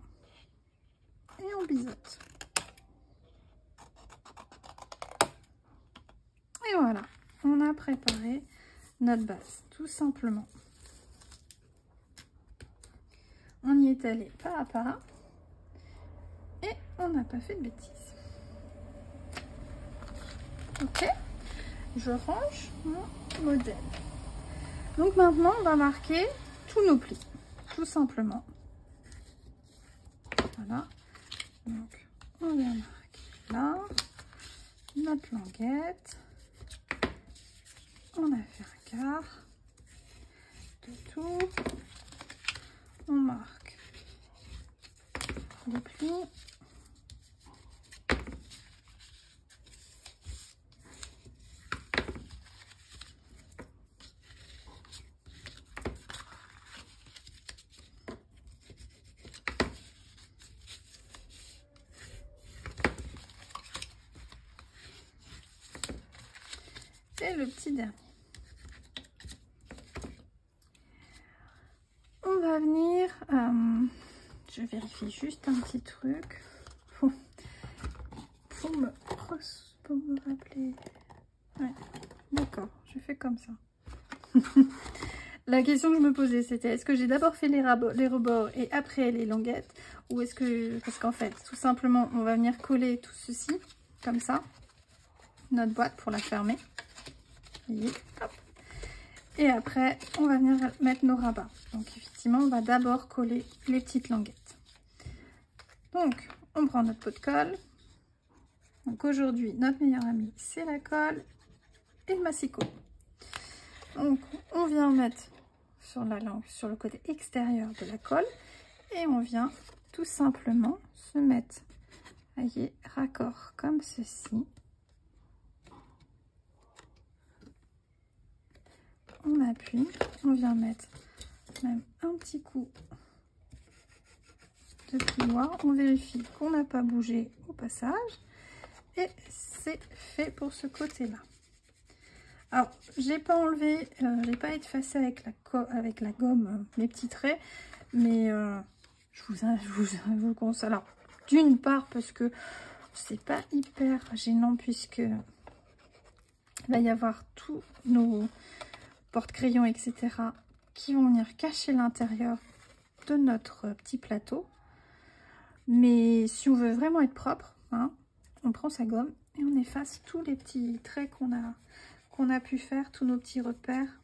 et on biseaute. Et voilà, on a préparé notre base tout simplement. On y est allé pas à pas et on n'a pas fait de bêtises. Ok, je range mon modèle. Donc maintenant on va marquer tous nos plis, tout simplement. Voilà, donc on vient marquer là notre languette. On a fait un quart de tour. On marque les plis. Et le petit dernier. On va venir, je vérifie juste un petit truc pour me rappeler. Ouais, d'accord, je fais comme ça. La question que je me posais, c'était est-ce que j'ai d'abord fait les rebords et après les languettes, ou est-ce que, parce qu'en fait, tout simplement, on va venir coller tout ceci, comme ça, notre boîte pour la fermer. Voyez, hop. Et après, on va venir mettre nos rabats. Donc, effectivement, on va d'abord coller les petites languettes. Donc, on prend notre pot de colle. Donc, aujourd'hui, notre meilleur ami, c'est la colle et le massicot. Donc, on vient mettre sur la langue, sur le côté extérieur de la colle. Et on vient tout simplement se mettre, voyez, raccord comme ceci. On appuie, on vient mettre même un petit coup de plioir, on vérifie qu'on n'a pas bougé au passage et c'est fait pour ce côté là. Alors j'ai pas enlevé, j'ai pas effacé avec la gomme les petits traits, mais je vous le conseille. Alors d'une part parce que c'est pas hyper gênant puisque il va y avoir tous nos porte-crayons, etc. qui vont venir cacher l'intérieur de notre petit plateau. Mais si on veut vraiment être propre, hein, on prend sa gomme et on efface tous les petits traits qu'on a pu faire, tous nos petits repères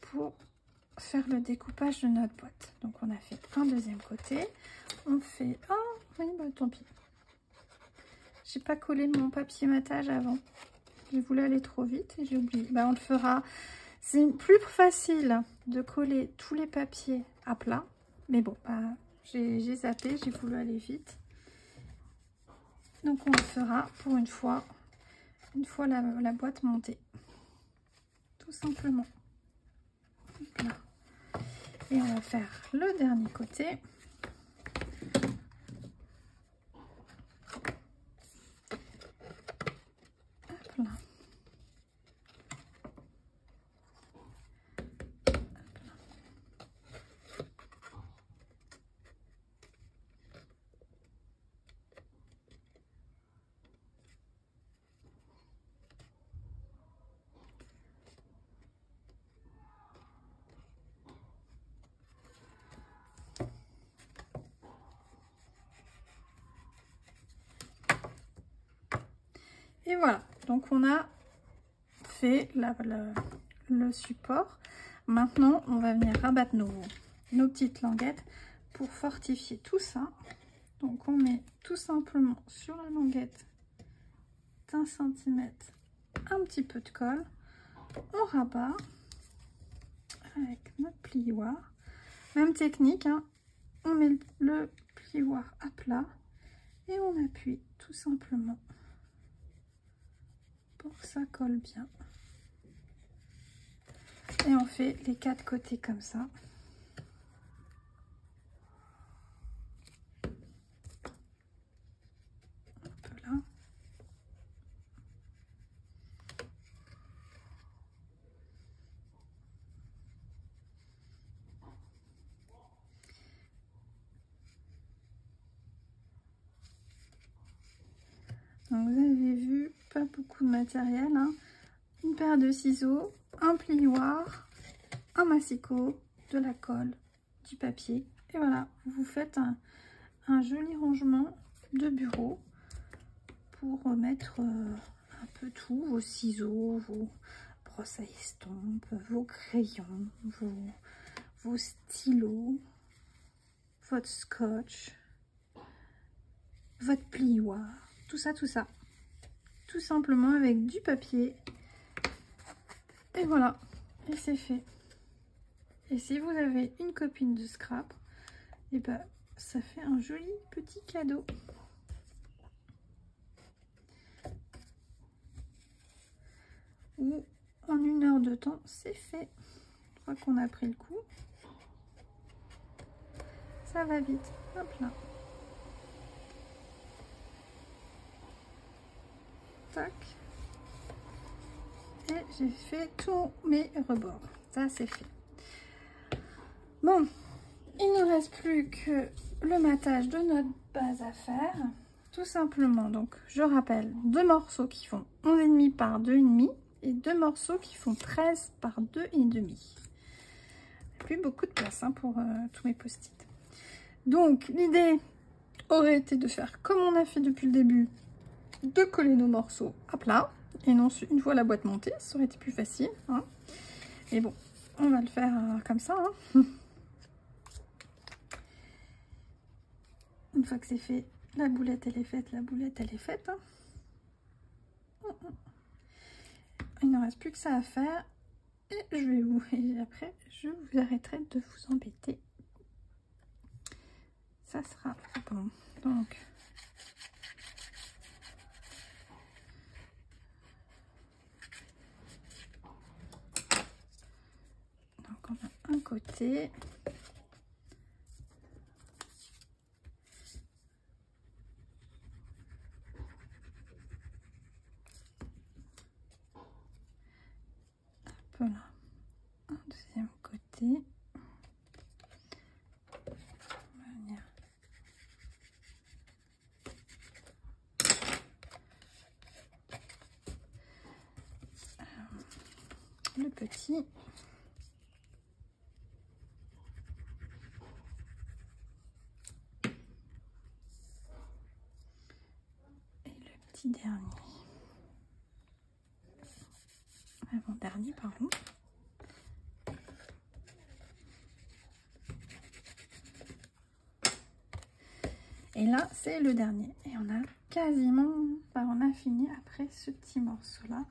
pour faire le découpage de notre boîte. Donc on a fait un deuxième côté. On fait... Oh, oui, bah tant pis. J'ai pas collé mon papier matage avant. Je voulais aller trop vite et j'ai oublié. Bah, on le fera. C'est plus facile de coller tous les papiers à plat. Mais bon, bah, j'ai zappé, j'ai voulu aller vite. Donc on le fera pour une fois la boîte montée. Tout simplement. Là. Et on va faire le dernier côté. Hop là. Et voilà, donc on a fait le support. Maintenant, on va venir rabattre nos petites languettes pour fortifier tout ça. Donc on met tout simplement sur la languette d'1 centimètre un petit peu de colle. On rabat avec notre plioir. Même technique, hein. On met le plioir à plat et on appuie tout simplement pour que ça colle bien. Et on fait les 4 côtés comme ça. Un peu là. Donc vous avez vu, pas beaucoup de matériel, hein. Une paire de ciseaux, un plioir, un massicot, de la colle, du papier. Et voilà, vous faites un joli rangement de bureau pour mettre un peu tout, vos ciseaux, vos brosses à estompe, vos crayons, vos stylos, votre scotch, votre plioir, tout ça, tout simplement avec du papier. Et voilà, et c'est fait. Et si vous avez une copine de scrap, et ben ça fait un joli petit cadeau. Ou en 1 heure de temps, c'est fait. Une fois qu'on a pris le coup, ça va vite. Hop là. Tac. Et j'ai fait tous mes rebords. Ça, c'est fait. Bon, il ne reste plus que le matage de notre base à faire. Tout simplement, donc, je rappelle, 2 morceaux qui font 11,5 par 2,5 et 2 morceaux qui font 13 par 2,5. Plus beaucoup de place hein, pour tous mes post-it. Donc, l'idée aurait été de faire comme on a fait depuis le début, de coller nos morceaux à plat. Et non, une fois la boîte montée, ça aurait été plus facile. Hein. Et bon, on va le faire comme ça. Hein. Une fois que c'est fait, la boulette elle est faite, la boulette elle est faite. Hein. Il ne reste plus que ça à faire. Et je vais vous... Et après, je vous arrêterai de vous embêter. Ça sera bon. Donc... on a un côté. Hop là. Un deuxième côté. On va venir. Le petit. Dernier, avant-dernier, pardon. Et là, c'est le dernier. Et on a quasiment, on a fini après ce petit morceau-là.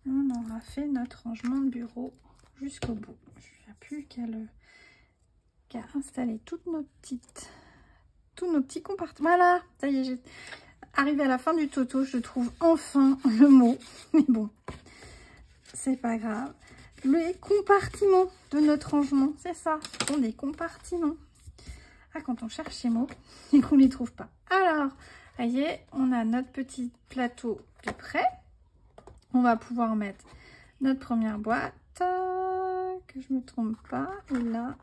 On aura fait notre rangement de bureau jusqu'au bout. Il n'y a plus qu'à installer tous nos petits compartiments. Voilà, ça y est, arrivé à la fin du toto, je trouve enfin le mot. Mais bon, c'est pas grave. Les compartiments de notre rangement, c'est ça. Ce sont des compartiments. Ah, quand on cherche les mots et qu'on ne les trouve pas. Alors, ça y est, on a notre petit plateau de prêt. On va pouvoir mettre notre première boîte. Que je ne me trompe pas. Là,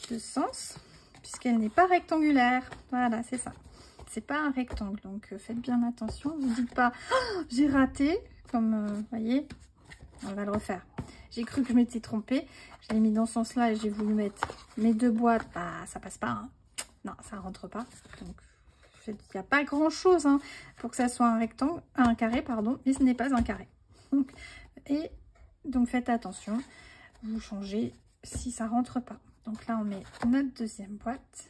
de sens. Puisqu'elle n'est pas rectangulaire. Voilà, c'est ça. C'est pas un rectangle, donc faites bien attention. Vous dites pas oh, j'ai raté, comme vous voyez, on va le refaire. J'ai cru que je m'étais trompée, je l'ai mis dans ce sens-là et j'ai voulu mettre mes 2 boîtes. Bah, ça passe pas, hein. Non, ça rentre pas. Donc, il n'y a pas grand-chose hein, pour que ça soit un rectangle, un carré, pardon, mais ce n'est pas un carré. Donc, faites attention, vous changez si ça rentre pas. Donc là, on met notre deuxième boîte.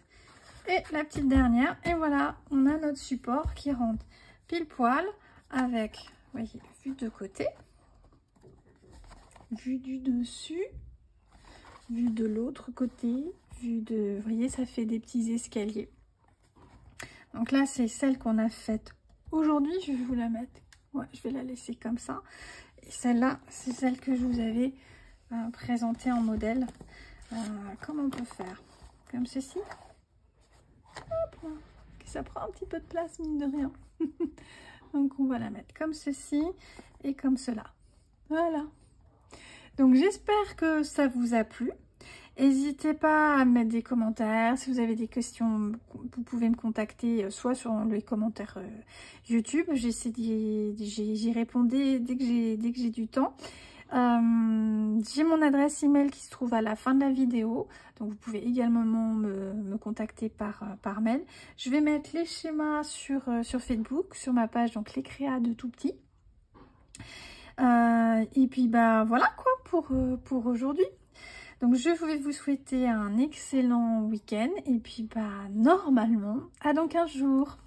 Et la petite dernière, et voilà, on a notre support qui rentre pile poil avec, vous voyez, vue de côté. vue du dessus, vue de l'autre côté, vue de... Vous voyez, ça fait des petits escaliers. Donc là, c'est celle qu'on a faite aujourd'hui. Je vais vous la mettre. Ouais, je vais la laisser comme ça. Et celle-là, c'est celle que je vous avais présentée en modèle. Comment on peut faire? Comme ceci. Hop là. Ça prend un petit peu de place, mine de rien. Donc on va la mettre comme ceci et comme cela. Voilà. Donc j'espère que ça vous a plu. N'hésitez pas à mettre des commentaires. Si vous avez des questions, vous pouvez me contacter soit sur les commentaires YouTube. J'y répondrai dès que j'ai du temps. J'ai mon adresse email qui se trouve à la fin de la vidéo. Donc vous pouvez également me contacter par mail. Je vais mettre les schémas sur Facebook, sur ma page, donc les créas de tout petit. Et puis bah voilà quoi pour aujourd'hui. Donc je vais vous souhaiter un excellent week-end et puis bah normalement à dans 15 jours.